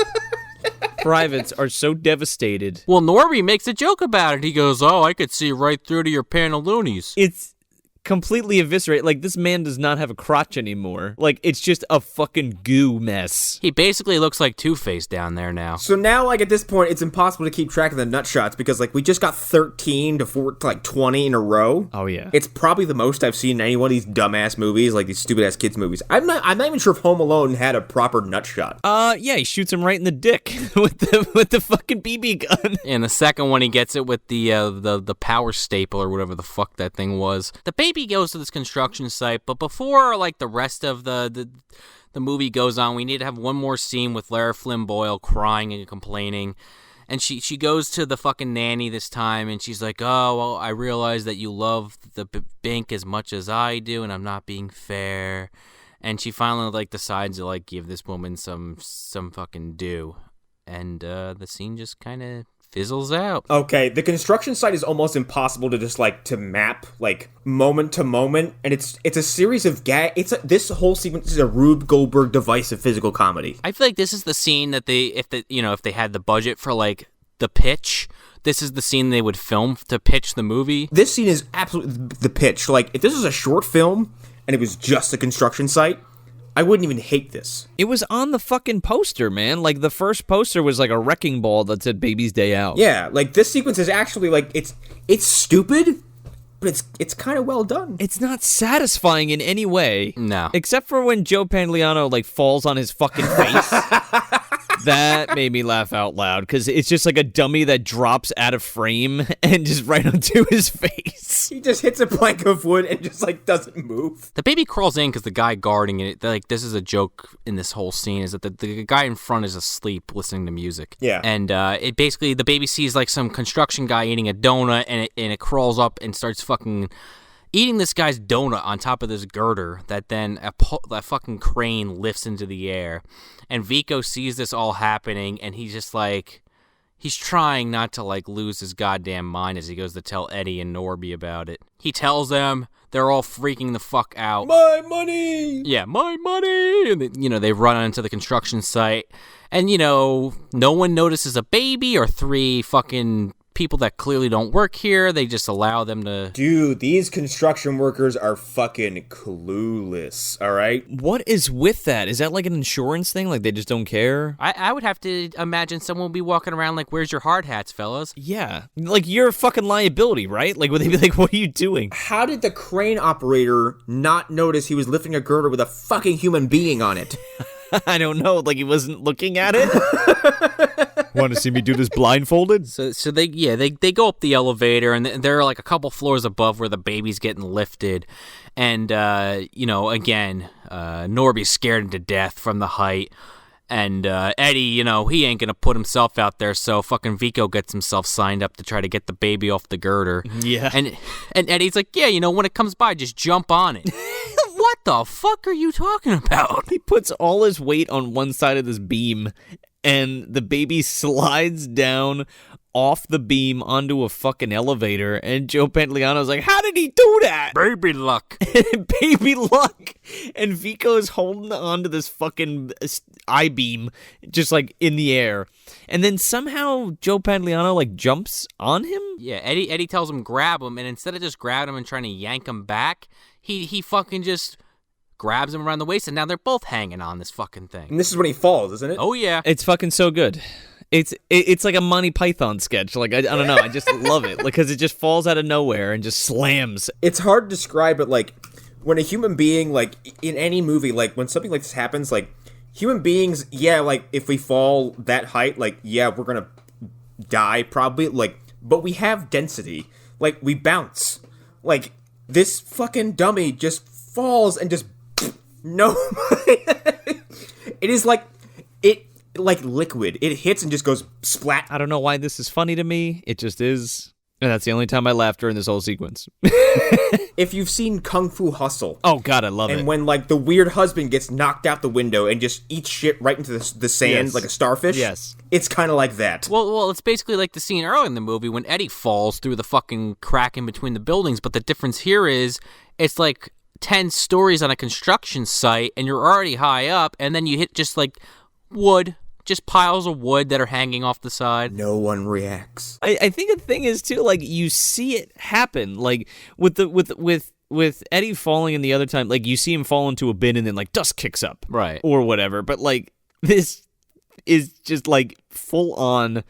privates are so devastated. Well, Norby makes a joke about it. He goes, oh, I could see right through to your pantaloonies. It's completely eviscerate. Like, this man does not have a crotch anymore. Like, it's just a fucking goo mess. He basically looks like Two-Face down there now. So now, like, at this point, it's impossible to keep track of the nut shots because, like, we just got 13 to 20 in a row. Oh, yeah. It's probably the most I've seen in any one of these dumbass movies, like these stupid-ass kids movies. I'm not even sure if Home Alone had a proper nut shot. Yeah, he shoots him right in the dick with the fucking BB gun. And the second one, he gets it with the power staple or whatever the fuck that thing was. The baby goes to this construction site, but before, like, the rest of the movie goes on, we need to have one more scene with Lara Flynn Boyle crying and complaining. And she goes to the fucking nanny this time, and she's like, oh, well, I realize that you love the Bink as much as I do, and I'm not being fair. And she finally, like, decides to, like, give this woman some fucking due. And the scene just kind of fizzles out. Okay, the construction site is almost impossible to just, like, to map, like, moment to moment, and it's a series of this whole sequence is a Rube Goldberg device of physical comedy. I feel like this is the scene that if they had the budget for, like, the pitch, this is the scene they would film to pitch the movie. This scene is absolutely the pitch. Like, if this was a short film and it was just a construction site, I wouldn't even hate this. It was on the fucking poster, man. Like, the first poster was like a wrecking ball that said Baby's Day Out. Yeah, like, this sequence is actually, like, it's stupid, but it's kind of well done. It's not satisfying in any way. No. Except for when Joe Pantoliano, like, falls on his fucking face. That made me laugh out loud, because it's just like a dummy that drops out of frame and just right onto his face. He just hits a plank of wood and just, like, doesn't move. The baby crawls in because the guy guarding it, like, this is a joke in this whole scene, is that the guy in front is asleep listening to music. Yeah. And it basically, the baby sees, like, some construction guy eating a donut, and it crawls up and starts fucking eating this guy's donut on top of this girder that then that fucking crane lifts into the air. And Vico sees this all happening, and he's just like, he's trying not to, like, lose his goddamn mind as he goes to tell Eddie and Norby about it. He tells them, they're all freaking the fuck out. My money! Yeah, my money! And, they run onto the construction site, and, no one notices a baby or three fucking people that clearly don't work here. They just allow them to... Dude, these construction workers are fucking clueless, all right? What is with that? Is that like an insurance thing? Like, they just don't care? I would have to imagine someone would be walking around like, where's your hard hats, fellas? Yeah. Like, you're a fucking liability, right? Like, would they be like, what are you doing? How did the crane operator not notice he was lifting a girder with a fucking human being on it? I don't know. Like, he wasn't looking at it? Want to see me do this blindfolded? So they go up the elevator, and they're like a couple floors above where the baby's getting lifted. And, again, Norby's scared to death from the height. And Eddie, he ain't going to put himself out there, so fucking Vico gets himself signed up to try to get the baby off the girder. Yeah. And Eddie's like, yeah, when it comes by, just jump on it. What the fuck are you talking about? He puts all his weight on one side of this beam, and the baby slides down off the beam onto a fucking elevator, and Joe Pantoliano's like, how did he do that? Baby luck. Baby luck. And Vico is holding onto this fucking I-beam just like in the air. And then somehow Joe Pantoliano like jumps on him? Yeah, Eddie tells him grab him, and instead of just grabbing him and trying to yank him back, he fucking just grabs him around the waist, and now they're both hanging on this fucking thing. And this is when he falls, isn't it? Oh, yeah. It's fucking so good. It's like a Monty Python sketch. Like, I don't know. I just love it because it just falls out of nowhere and just slams. It's hard to describe, but, like, when a human being, like, in any movie, like, when something like this happens, like, human beings, yeah, like, if we fall that height, like, yeah, we're gonna die, probably, like, but we have density. Like, we bounce. Like, this fucking dummy just falls and just, no. It is like liquid. It hits and just goes splat. I don't know why this is funny to me. It just is. And that's the only time I laughed during this whole sequence. If you've seen Kung Fu Hustle. Oh, God, I love it. And when, like, the weird husband gets knocked out the window and just eats shit right into the sand Yes. like a starfish. Yes. It's kind of like that. Well, it's basically like the scene earlier in the movie when Eddie falls through the fucking crack in between the buildings, but the difference here is it's like 10 stories on a construction site, and you're already high up, and then you hit just, like, wood. Just piles of wood that are hanging off the side. No one reacts. I think the thing is too, like, you see it happen, like with with Eddie falling in the other time, like you see him fall into a bin and then like dust kicks up, Right. or whatever. But like this is just like full on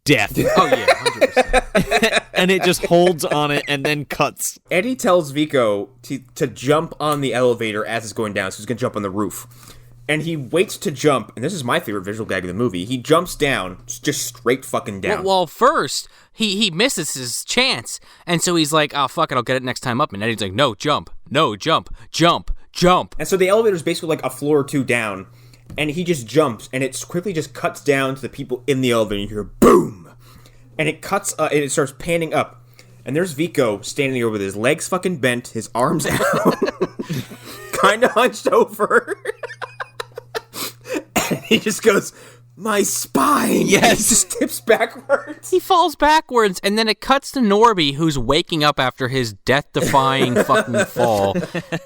death. Oh yeah, 100%. And it just holds on it and then cuts. Eddie tells Vico to jump on the elevator as it's going down, so he's gonna jump on the roof. And he waits to jump, and this is my favorite visual gag of the movie. He jumps down, just straight fucking down. Well, first, he misses his chance, and so he's like, oh, fuck it, I'll get it next time up. And Eddie's like, no, jump, jump. And so the elevator's basically like a floor or two down, and he just jumps, and it quickly just cuts down to the people in the elevator, and you hear boom! And it cuts, and it starts panning up. And there's Vico standing there with his legs fucking bent, his arms out, kind of hunched over. And he just goes, my spine! Yes. He just tips backwards. He falls backwards, and then it cuts to Norby, who's waking up after his death-defying fucking fall.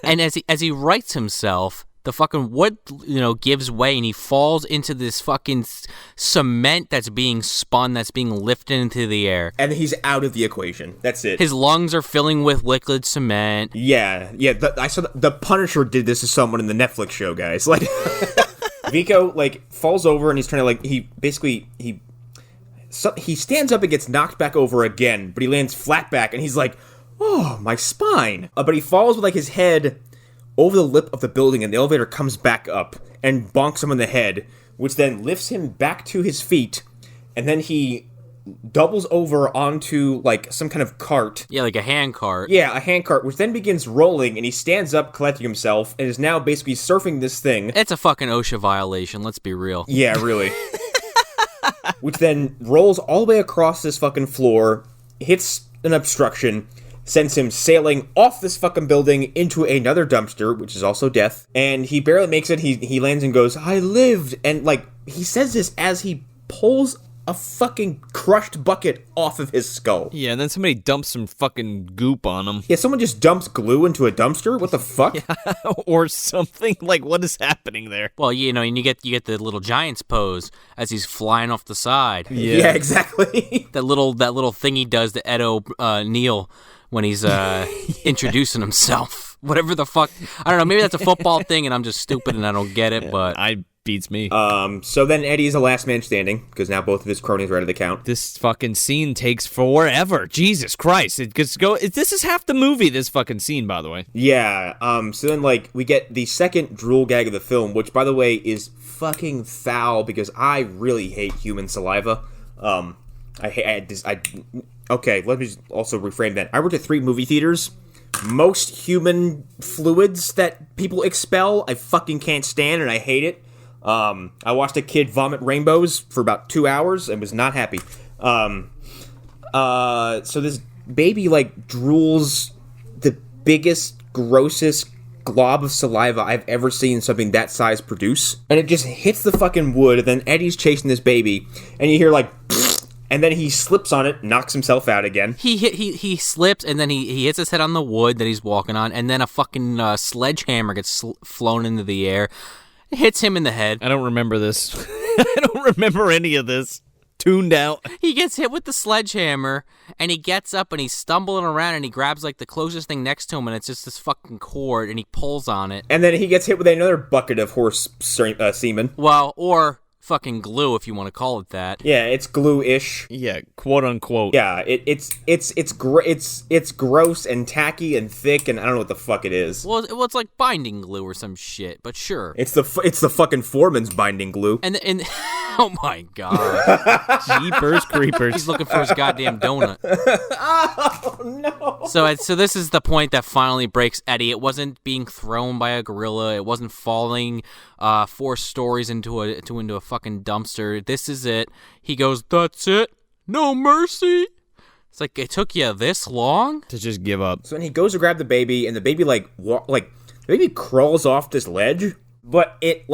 And as he rights himself, the fucking wood, gives way, and he falls into this fucking cement that's being spun, that's being lifted into the air. And he's out of the equation. That's it. His lungs are filling with liquid cement. Yeah. I saw the Punisher did this to someone in the Netflix show, guys. Like, Vico falls over and he's trying to he stands up and gets knocked back over again, but he lands flat back and he's like, oh, my spine. But he falls with his head over the lip of the building, and the elevator comes back up and bonks him on the head, which then lifts him back to his feet, and then he doubles over onto some kind of cart. Yeah, like a hand cart. Yeah, a hand cart, which then begins rolling, and he stands up, collecting himself, and is now basically surfing this thing. It's a fucking OSHA violation, let's be real. Yeah, really. Which then rolls all the way across this fucking floor, hits an obstruction, sends him sailing off this fucking building into another dumpster, which is also death, and he barely makes it. He lands and goes, I lived, and he says this as he pulls a fucking crushed bucket off of his skull. Yeah, and then somebody dumps some fucking goop on him. Yeah, someone just dumps glue into a dumpster? What the fuck? Or something. What is happening there? Well, and you get the little Giants pose as he's flying off the side. Yeah, exactly. That little thing he does to Ed O'Neill when he's introducing himself. Whatever the fuck. I don't know, maybe that's a football thing and I'm just stupid and I don't get it, but Beats me. So then Eddie is the last man standing, because now both of his cronies are out of the count. This fucking scene takes forever. Jesus Christ. This is half the movie, this fucking scene, by the way. Yeah, so then, we get the second drool gag of the film, which, by the way, is fucking foul, because I really hate human saliva. Okay, let me just also reframe that. I worked at 3 movie theaters. Most human fluids that people expel, I fucking can't stand, and I hate it. I watched a kid vomit rainbows for about 2 hours and was not happy. So this baby, drools the biggest, grossest glob of saliva I've ever seen something that size produce. And it just hits the fucking wood, and then Eddie's chasing this baby, and you hear, and then he slips on it, knocks himself out again. He slips, and then he hits his head on the wood that he's walking on, and then a fucking sledgehammer gets flown into the air. It hits him in the head. I don't remember this. I don't remember any of this. Tuned out. He gets hit with the sledgehammer, and he gets up, and he's stumbling around, and he grabs, the closest thing next to him, and it's just this fucking cord, and he pulls on it. And then he gets hit with another bucket of horse semen. Well, or fucking glue, if you want to call it that. Yeah, it's glue-ish. Yeah, quote unquote. Yeah, it's gross and tacky and thick, and I don't know what the fuck it is. Well, it's like binding glue or some shit, but sure. It's the fucking foreman's binding glue. And oh my god, Jeepers creepers. He's looking for his goddamn donut. Oh no. So this is the point that finally breaks Eddie. It wasn't being thrown by a gorilla. It wasn't falling 4 stories into a fucking dumpster. This is it. He goes, that's it? No mercy? It's like, it took you this long? To just give up. So then he goes to grab the baby, and the baby, the baby crawls off this ledge, but it,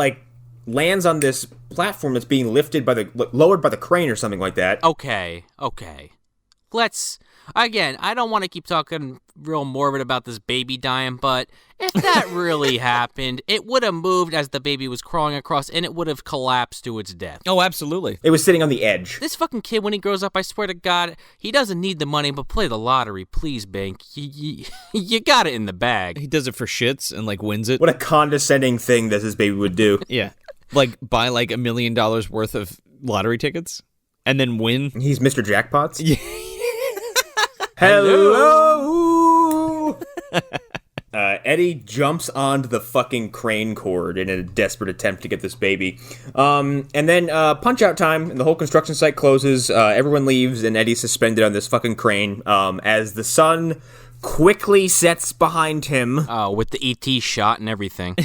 lands on this platform that's being lifted lowered by the crane or something like that. Okay. again, I don't want to keep talking real morbid about this baby dying, but if that really happened, it would have moved as the baby was crawling across, and it would have collapsed to its death. Oh, absolutely. It was sitting on the edge. This fucking kid, when he grows up, I swear to God, he doesn't need the money, but play the lottery, please, Bink. You got it in the bag. He does it for shits and, like, wins it. What a condescending thing that this baby would do. Yeah. Like, buy, like, $1 million worth of lottery tickets and then win. He's Mr. Jackpots? Yeah. Hello! Eddie jumps onto the fucking crane cord in a desperate attempt to get this baby. And then punch-out time, and the whole construction site closes, everyone leaves, and Eddie's suspended on this fucking crane as the sun quickly sets behind him. With the ET shot and everything.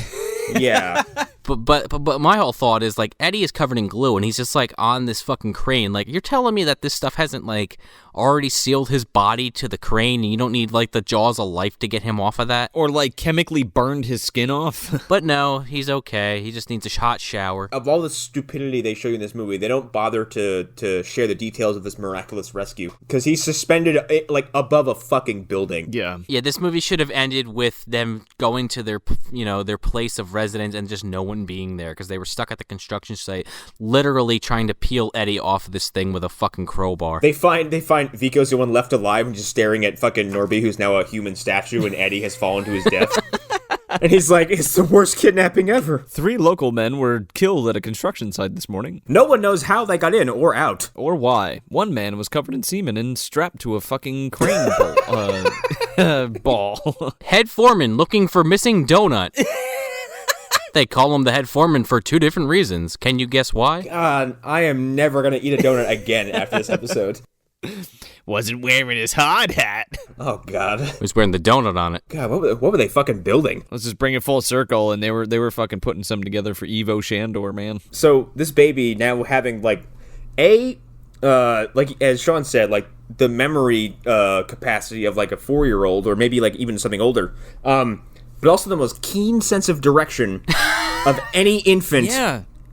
Yeah. But my whole thought is, like, Eddie is covered in glue, and he's just, like, on this fucking crane. Like, you're telling me that this stuff hasn't, like, already sealed his body to the crane, and you don't need, like, the jaws of life to get him off of that? Or, like, chemically burned his skin off. But no, he's okay. He just needs a hot shower. Of all the stupidity they show you in this movie, they don't bother to share the details of this miraculous rescue. Because he's suspended, like, above a fucking building. Yeah. Yeah, this movie should have ended with them going to their place of residence and just no one being there, because they were stuck at the construction site, literally trying to peel Eddie off of this thing with a fucking crowbar. They find Vico's the one left alive and just staring at fucking Norby, who's now a human statue, and Eddie has fallen to his death. And he's like, it's the worst kidnapping ever. 3 local men were killed at a construction site this morning. No one knows how they got in or out. Or why. One man was covered in semen and strapped to a fucking crane ball. Head foreman looking for missing donut. They call him the head foreman for 2 different reasons. Can you guess why? God, I am never going to eat a donut again after this episode. Wasn't wearing his hard hat. Oh, God. He was wearing the donut on it. God, what were they fucking building? Let's just bring it full circle, and they were fucking putting something together for Evo Shandor, man. So, this baby now having, like, like, as Sean said, like, the memory capacity of, like, a 4-year-old, or maybe, like, even something older, but also the most keen sense of direction of any infant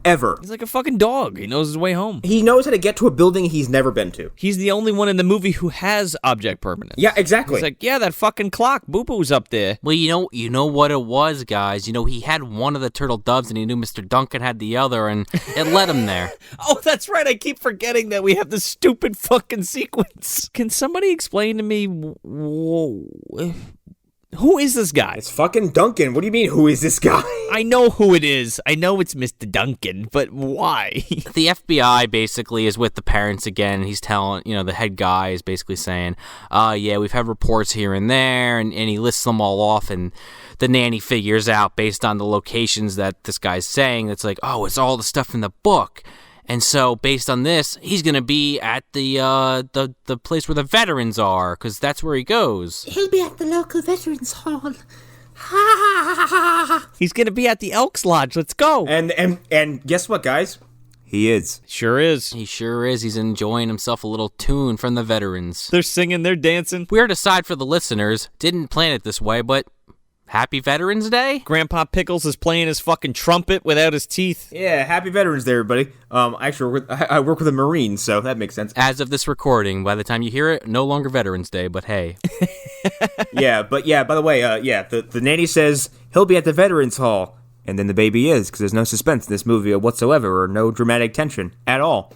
ever. He's like a fucking dog. He knows his way home. He knows how to get to a building he's never been to. He's the only one in the movie who has object permanence. Yeah, exactly. He's like, yeah, that fucking clock. Boo-boo's up there. Well, you know what it was, guys. You know, he had one of the turtle doves, and he knew Mr. Duncan had the other, and it led him there. Oh, that's right. I keep forgetting that we have this stupid fucking sequence. Can somebody explain to me... Who is this guy? It's fucking Duncan. What do you mean, who is this guy? I know who it is. I know it's Mr. Duncan, but why? The FBI basically is with the parents again. He's telling, the head guy is basically saying, yeah, we've had reports here and there, and he lists them all off, and the nanny figures out based on the locations that this guy's saying. It's like, oh, it's all the stuff in the book. And so, based on this, he's going to be at the place where the veterans are, because that's where he goes. He'll be at the local veterans hall. He's going to be at the Elks Lodge. Let's go. And guess what, guys? He is. Sure is. He sure is. He's enjoying himself a little tune from the veterans. They're singing, they're dancing. Weird aside for the listeners, didn't plan it this way, but... Happy Veterans Day? Grandpa Pickles is playing his fucking trumpet without his teeth. Yeah, happy Veterans Day, everybody. Actually, I work with a Marine, so that makes sense. As of this recording, by the time you hear it, no longer Veterans Day, but hey. Yeah, by the way, the nanny says he'll be at the Veterans Hall, and then the baby is, because there's no suspense in this movie whatsoever, or no dramatic tension at all.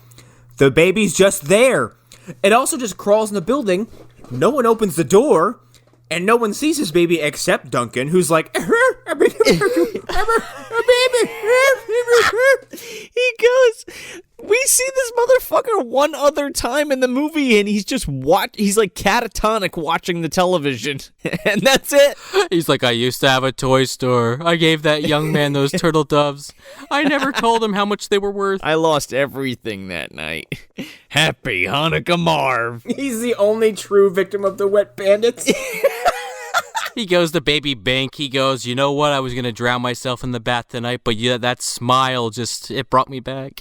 The baby's just there. It also just crawls in the building, no one opens the door, and no one sees his baby except Duncan, who's like, a baby. He goes, we see this motherfucker one other time in the movie, and he's just he's like catatonic watching the television, and that's it. He's like, I used to have a toy store. I gave that young man those turtle doves. I never told him how much they were worth. I lost everything that night. Happy Hanukkah, Marv. He's the only true victim of the wet bandits. He goes to Baby Bink. He goes, you know what? I was going to drown myself in the bath tonight, but yeah, that smile it brought me back.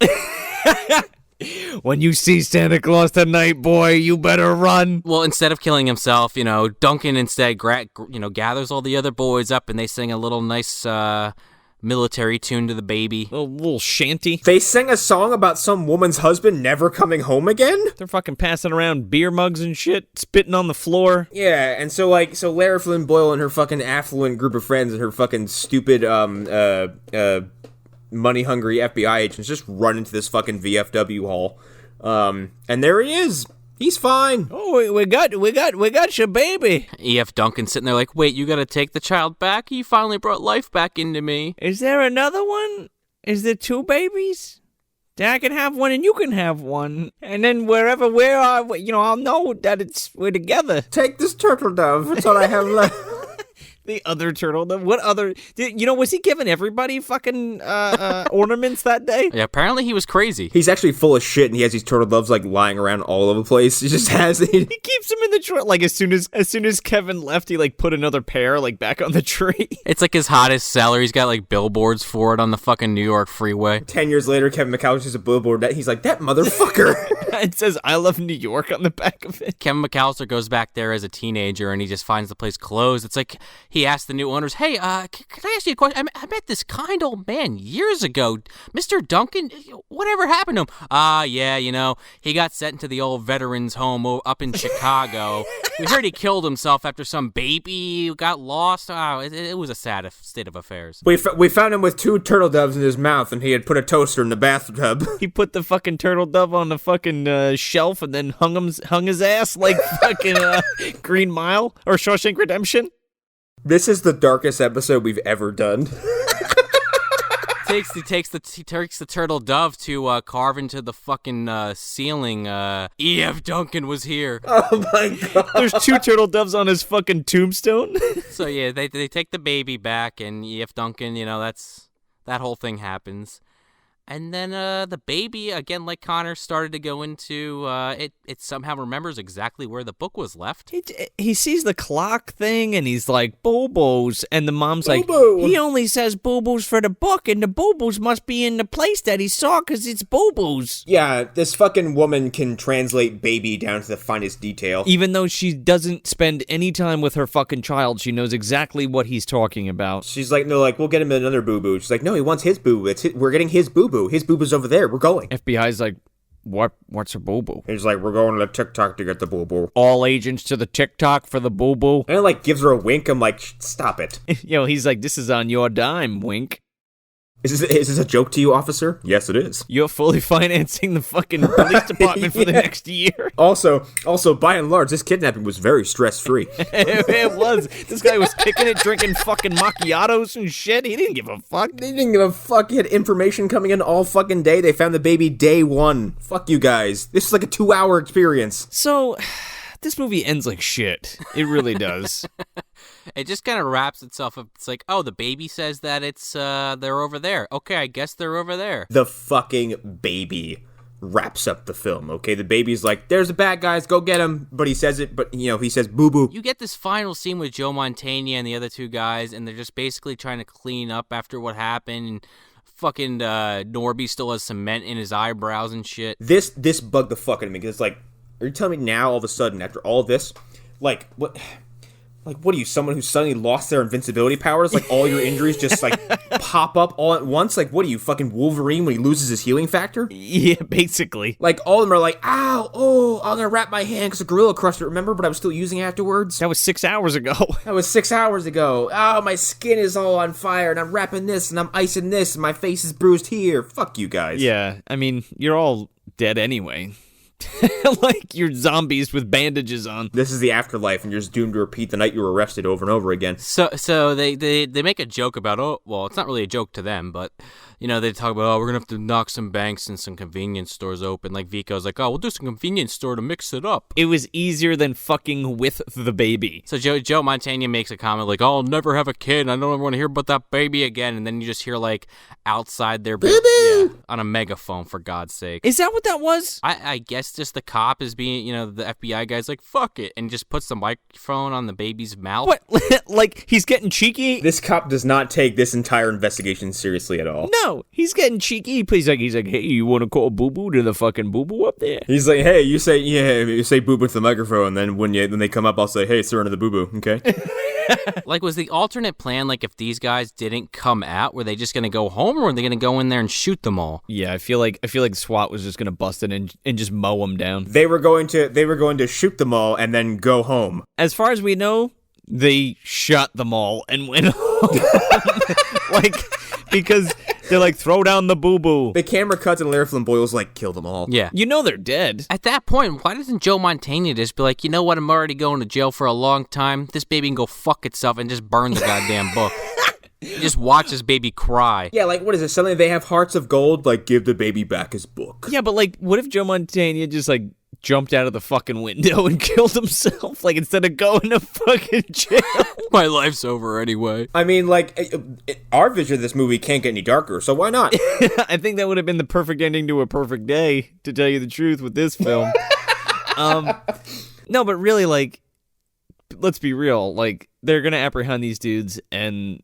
When you see Santa Claus tonight, boy, you better run. Well, instead of killing himself, Duncan instead, gathers all the other boys up, and they sing a little nice military tune to the baby. A little shanty. They sang a song about some woman's husband never coming home again? They're fucking passing around beer mugs and shit, spitting on the floor. Yeah, and so Lara Flynn Boyle and her fucking affluent group of friends and her fucking stupid, money-hungry FBI agents just run into this fucking VFW hall. And there he is. He's fine. Oh, we got your baby. E.F. Duncan sitting there like, wait, you gotta take the child back? You finally brought life back into me. Is there another one? Is there 2 babies? Then I can have one and you can have one. And then wherever we are, I'll know that we're together. Take this turtle dove. That's all I have left. The other turtle dove. What other? Was he giving everybody fucking ornaments that day? Yeah, apparently he was crazy. He's actually full of shit, and he has these turtle doves lying around all over the place. He just has it. He keeps them in the tree. Like as soon as Kevin left, he put another pair back on the tree. It's his hottest seller. He's got billboards for it on the fucking New York freeway. 10 years later, Kevin McAllister has a billboard that he's like, that motherfucker. It says "I love New York" on the back of it. Kevin McAllister goes back there as a teenager, and he just finds the place closed. It's like he asked the new owners, hey, can I ask you a question? I met this kind old man years ago, Mr. Duncan. Whatever happened to him? Yeah, he got sent into the old veterans home up in Chicago. We heard he killed himself after some baby got lost. It was a sad state of affairs. We found him with 2 turtle doves in his mouth, and he had put a toaster in the bathtub. He put the fucking turtle dove on the fucking shelf and then hung his ass like fucking Green Mile or Shawshank Redemption. This is the darkest episode we've ever done. He takes the turtle dove to carve into the fucking ceiling. E.F. Duncan was here. Oh my god. There's 2 turtle doves on his fucking tombstone. So yeah, they take the baby back, and E.F. Duncan, that whole thing happens. And then the baby, again, like Connor, started to go into, it somehow remembers exactly where the book was left. He sees the clock thing, and he's like, "Boo-boos," and the mom's Boo-boo. like, "He only says boo-boos for the book, and the boo-boos must be in the place that he saw, because it's boo-boos." Yeah, this fucking woman can translate baby down to the finest detail. Even though she doesn't spend any time with her fucking child, she knows exactly what he's talking about. She's like, no, we'll get him another boo-boo. She's like, no, he wants his boo-boo. We're getting his boo-boo. His boo-boo's over there. We're going. FBI's like, what's a boo-boo? He's like, we're going to the TikTok to get the boo-boo. All agents to the TikTok for the boo-boo. And it gives her a wink. I'm like, stop it. He's like, this is on your dime, wink. Is this a joke to you, officer? Yes, it is. You're fully financing the fucking police department for the next year. Also, by and large, this kidnapping was very stress-free. It was. This guy was kicking it, drinking fucking macchiatos and shit. He didn't give a fuck. They didn't give a fuck. He had information coming in all fucking day. They found the baby day 1. Fuck you guys. This is like a 2-hour experience. So, this movie ends like shit. It really does. It just kind of wraps itself up. It's like, oh, the baby says that they're over there. Okay, I guess they're over there. The fucking baby wraps up the film, okay? The baby's like, there's the bad guys, go get him. But he says he says boo-boo. You get this final scene with Joe Mantegna and the other 2 guys, and they're just basically trying to clean up after what happened, and fucking Norby still has cement in his eyebrows and shit. This bugged the fuck out of me, because it's like, are you telling me now, all of a sudden, after all this, what... what are you, someone who suddenly lost their invincibility powers? All your injuries just, pop up all at once? What are you, fucking Wolverine when he loses his healing factor? Yeah, basically. All of them are like, ow, oh, I'm gonna wrap my hand because a gorilla crushed it, remember? But I was still using it afterwards. That was 6 hours ago. That was 6 hours ago. Oh, my skin is all on fire, and I'm wrapping this, and I'm icing this, and my face is bruised here. Fuck you guys. Yeah, I mean, you're all dead anyway. You're zombies with bandages on. This is the afterlife, and you're just doomed to repeat the night you were arrested over and over again. So they make a joke about, it's not really a joke to them, but they talk about, we're gonna have to knock some banks and some convenience stores open. Vico's like, we'll do some convenience store to mix it up. It was easier than fucking with the baby. So Joe Mantegna makes a comment I'll never have a kid. I don't want to hear about that baby again. And then you just hear outside their on a megaphone, for God's sake. Is that what that was? I guess just the cop is being, the FBI guy's like, fuck it, and just puts the microphone on the baby's mouth. What? He's getting cheeky? This cop does not take this entire investigation seriously at all. No, he's getting cheeky. He's like, hey, you want to call boo-boo to the fucking boo-boo up there? He's like, hey, you say boo-boo to the microphone, and then when they come up, I'll say, hey, surrender the boo-boo, okay? Like, was the alternate plan, like, if these guys didn't come out, were they just going to go home, or were they going to go in there and shoot them all? Yeah, I feel like SWAT was just gonna bust in and just mow them down. They were going to shoot them all and then go home. As far as we know, they shot them all and went home. Like, because they're like, throw down the boo-boo. The camera cuts and Lara Flynn Boyle's like, kill them all. Yeah. You know they're dead. At that point, why doesn't Joe Mantegna just be like, you know what, I'm already going to jail for a long time. This baby can go fuck itself and just burn the goddamn book. Just watch this baby cry. Yeah, like, what is it? Suddenly they have hearts of gold? Like, give the baby back his book. Yeah, but like, what if Joe Mantegna just like jumped out of the fucking window and killed himself? Like, instead of going to fucking jail. My life's over anyway. I mean, like, our vision of this movie can't get any darker, so why not? I think that would have been the perfect ending to A Perfect Day, to tell you the truth, with this film. No, but really, like, let's be real. Like, they're going to apprehend these dudes, and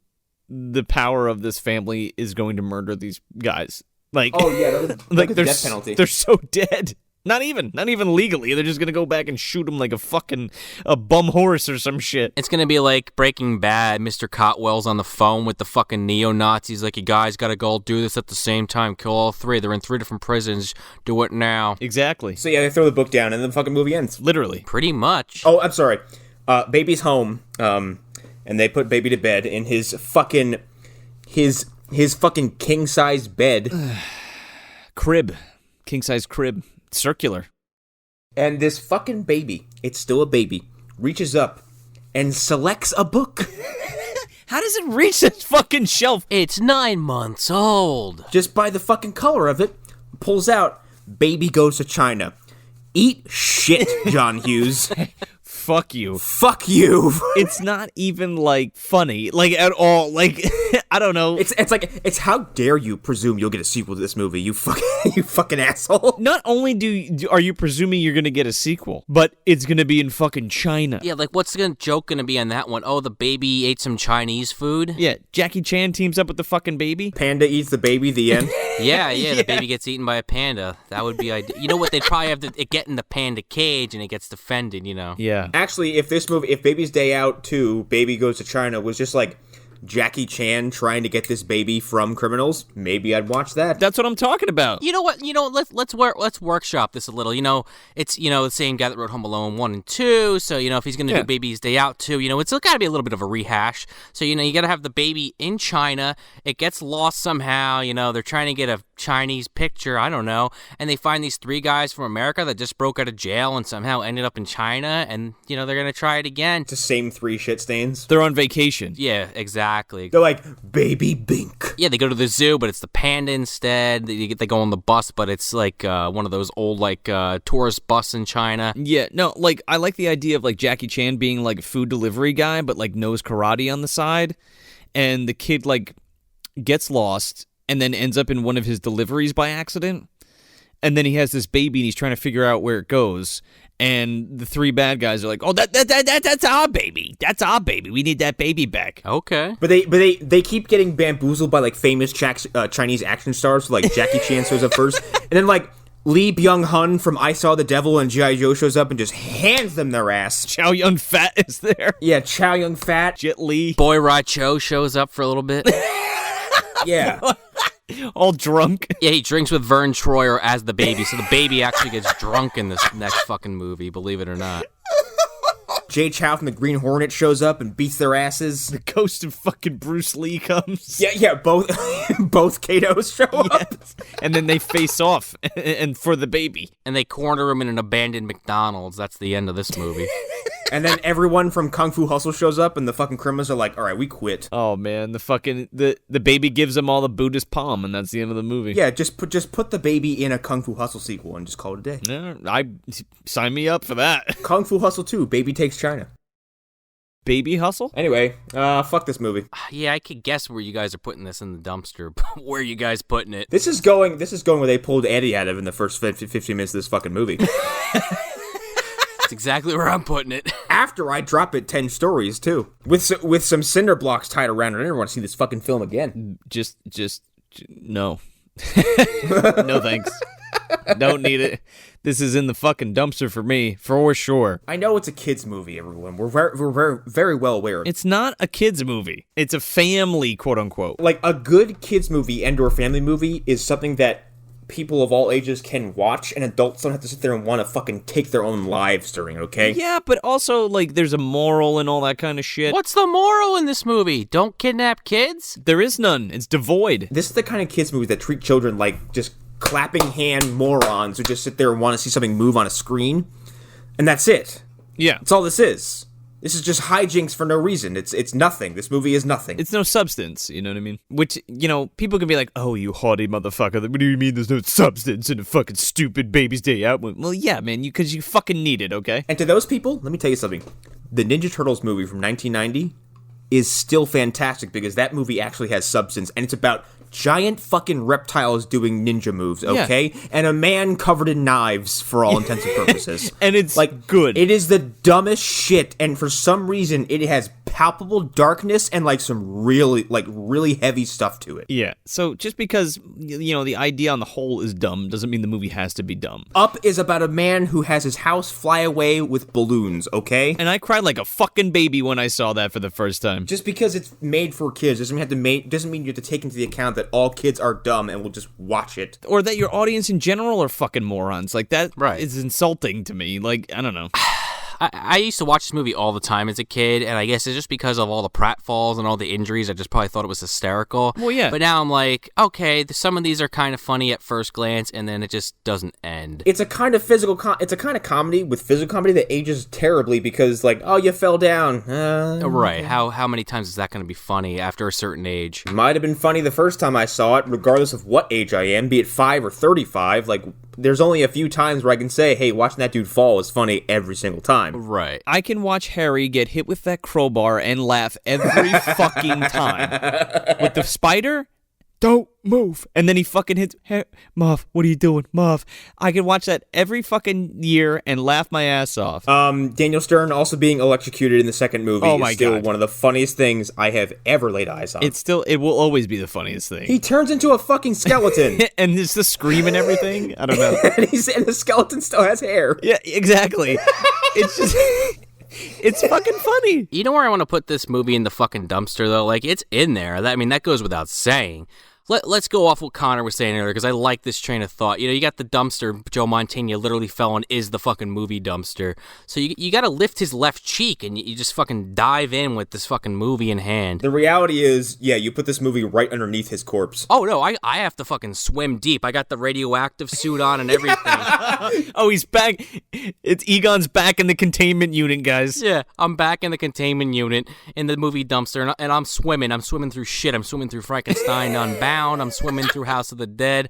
the power of this family is going to murder these guys. Like, Oh, yeah, like the death penalty. they're so dead. Not even legally. They're just gonna go back and shoot him like a bum horse or some shit. It's going to be like Breaking Bad. Mr. Cotwell's on the phone with the fucking neo-Nazis. Like, you guys got to go do this at the same time. Kill all three. They're in 3 different prisons. Do it now. Exactly. So, yeah, they throw the book down, and then the fucking movie ends. Literally. Pretty much. Oh, I'm sorry. Baby's home, and they put baby to bed in his fucking king-size bed. Crib. King-size crib. Circular. And this fucking baby, it's still a baby, reaches up and selects a book. How does it reach this fucking shelf? It's 9 months old. Just by the fucking color of it, pulls out, Baby Goes to China. Eat shit, John Hughes. Fuck you. Fuck you. It's not even, like, funny. Like, at all. Like, I don't know. It's how dare you presume you'll get a sequel to this movie, you fucking asshole. Not only are you presuming you're gonna get a sequel, but it's gonna be in fucking China. Yeah, like, what's the joke going to be on that one? Oh, the baby ate some Chinese food? Yeah, Jackie Chan teams up with the fucking baby. Panda eats the baby, the end. Yeah, the baby gets eaten by a panda. That would be ideal. You know what? They'd probably have it get in the panda cage and it gets defended, you know? Yeah. Actually, if Baby's Day Out 2, Baby Goes to China was just like Jackie Chan trying to get this baby from criminals, maybe I'd watch that. That's what I'm talking about. You know what? Let's workshop this a little. You know, it's the same guy that wrote Home Alone 1 and 2. So if he's gonna do Baby's Day Out 2, it's got to be a little bit of a rehash. So you got to have the baby in China. It gets lost somehow. They're trying to get a Chinese picture. I don't know, and they find these 3 guys from America that just broke out of jail and somehow ended up in China, and they're gonna try it again. It's the same 3 shit stains. They're on vacation. Yeah, exactly. They're like, Baby Bink. Yeah, they go to the zoo, but it's the panda instead. They go on the bus, but it's like one of those old tourist bus in China. Yeah, no, like, I like the idea of like Jackie Chan being like a food delivery guy, but like knows karate on the side, and the kid like gets lost and then ends up in one of his deliveries by accident, and then he has this baby and he's trying to figure out where it goes. And the 3 bad guys are like, "Oh, that's our baby. That's our baby. We need that baby back." Okay. But they keep getting bamboozled by like famous Chinese action stars. So, like Jackie Chan shows up first, and then like Lee Byung-hun from I Saw the Devil and G.I. Joe shows up and just hands them their ass. Chow Yun-Fat is there. Yeah, Chow Yun-Fat. Jet Li. Boy Ra Cho shows up for a little bit. Yeah. All drunk. Yeah, he drinks with Vern Troyer as the baby, so the baby actually gets drunk in this next fucking movie, believe it or not. Jay Chow from the Green Hornet shows up and beats their asses. The ghost of fucking Bruce Lee comes. Yeah, both Katos show up. And then they face off and for the baby. And they corner him in an abandoned McDonald's. That's the end of this movie. And then everyone from Kung Fu Hustle shows up, and the fucking criminals are like, all right, we quit. Oh, man, the baby gives them all the Buddhist palm, and that's the end of the movie. Yeah, just put the baby in a Kung Fu Hustle sequel and just call it a day. Yeah, sign me up for that. Kung Fu Hustle 2, Baby Takes China. Baby hustle? Anyway, fuck this movie. Yeah, I could guess where you guys are putting this in the dumpster, but where are you guys putting it? This is going where they pulled Eddie out of in the first 15 minutes of this fucking movie. That's exactly where I'm putting it. After I drop it 10 stories, too. With some cinder blocks tied around it. I never want to see this fucking film again. Just no. No thanks. Don't need it. This is in the fucking dumpster for me, for sure. I know it's a kid's movie, everyone. We're very well aware of it. It's not a kid's movie. It's a family, quote unquote. Like, a good kid's movie and/or family movie is something that people of all ages can watch, and adults don't have to sit there and want to fucking take their own lives during, okay? Yeah, but also, like, there's a moral and all that kind of shit. What's the moral in this movie? Don't kidnap kids? There is none. It's devoid. This is the kind of kids' movie that treat children like just clapping hand morons who just sit there and want to see something move on a screen, and that's it. Yeah. That's all this is. This is just hijinks for no reason. It's nothing. This movie is nothing. It's no substance, you know what I mean? Which, you know, people can be like, oh, you haughty motherfucker. What do you mean there's no substance in a fucking stupid Baby's Day Out? Well, yeah, man, because you fucking need it, okay? And to those people, let me tell you something. The Ninja Turtles movie from 1990 is still fantastic because that movie actually has substance, and it's about giant fucking reptiles doing ninja moves, okay? Yeah. And a man covered in knives for all intents and purposes. And it's like good. It is the dumbest shit, and for some reason it has palpable darkness and like some really heavy stuff to it. Yeah. So just because, you know, the idea on the whole is dumb doesn't mean the movie has to be dumb. Up is about a man who has his house fly away with balloons, okay? And I cried like a fucking baby when I saw that for the first time. Just because it's made for kids doesn't mean you have to take into the account that all kids are dumb and will just watch it. Or that your audience in general are fucking morons. Like, that is insulting to me. Like, I don't know. I used to watch this movie all the time as a kid, and I guess it's just because of all the pratfalls and all the injuries, I just probably thought it was hysterical. Well, yeah. But now I'm like, okay, some of these are kind of funny at first glance, and then it just doesn't end. It's a kind of it's a kind of comedy with physical comedy that ages terribly because, like, oh, you fell down. Right. How many times is that going to be funny after a certain age? Might have been funny the first time I saw it, regardless of what age I am, be it 5 or 35. Like, there's only a few times where I can say, hey, watching that dude fall is funny every single time. Right. I can watch Harry get hit with that crowbar and laugh every fucking time. With the spider, don't move. And then he fucking hits, hey, Muff, what are you doing? Muff. I can watch that every fucking year and laugh my ass off. Daniel Stern also being electrocuted in the second movie is still one of the funniest things I have ever laid eyes on. It will always be the funniest thing. He turns into a fucking skeleton. And there's the scream and everything. I don't know. and the skeleton still has hair. Yeah, exactly. It's just... It's fucking funny. You know where I want to put this movie in the fucking dumpster, though? Like, it's in there. That goes without saying. Let's go off what Connor was saying earlier, because I like this train of thought. You know, you got the dumpster. Joe Mantegna literally fell on is the fucking movie dumpster. So you got to lift his left cheek, and you just fucking dive in with this fucking movie in hand. The reality is, yeah, you put this movie right underneath his corpse. Oh, no, I have to fucking swim deep. I got the radioactive suit on and everything. Oh, he's back. Egon's back in the containment unit, guys. Yeah, I'm back in the containment unit in the movie dumpster, and I'm swimming. I'm swimming through shit. I'm swimming through Frankenstein Unbound. I'm swimming through House of the Dead.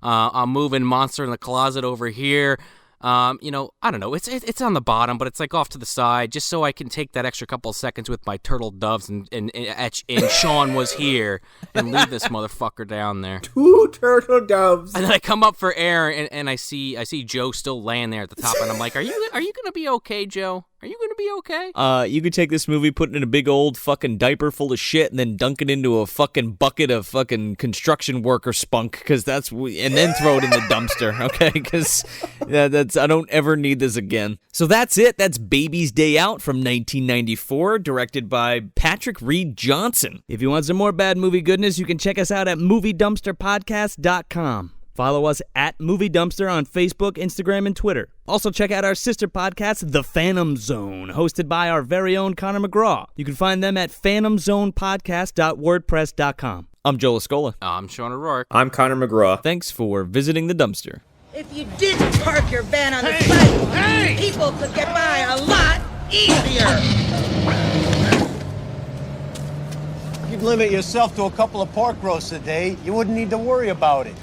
I'm moving Monster in the Closet over here. You know, I don't know. It's on the bottom, but it's like off to the side, just so I can take that extra couple of seconds with my turtle doves and etch in Sean was here and leave this motherfucker down there. 2 turtle doves. And then I come up for air and I see Joe still laying there at the top, and I'm like, are you gonna be okay, Joe? Are you gonna be okay? You could take this movie, put it in a big old fucking diaper full of shit, and then dunk it into a fucking bucket of fucking construction worker spunk, and then throw it in the dumpster, okay? Because I don't ever need this again. So that's it. That's Baby's Day Out from 1994, directed by Patrick Reed Johnson. If you want some more bad movie goodness, you can check us out at MovieDumpsterPodcast.com. Follow us at Movie Dumpster on Facebook, Instagram, and Twitter. Also, check out our sister podcast, The Phantom Zone, hosted by our very own Connor McGraw. You can find them at phantomzonepodcast.wordpress.com. I'm Joe Lascola. I'm Sean O'Rourke. I'm Connor McGraw. Thanks for visiting the dumpster. If you didn't park your van on the side, people could get by a lot easier. If you'd limit yourself to a couple of pork roasts a day, you wouldn't need to worry about it.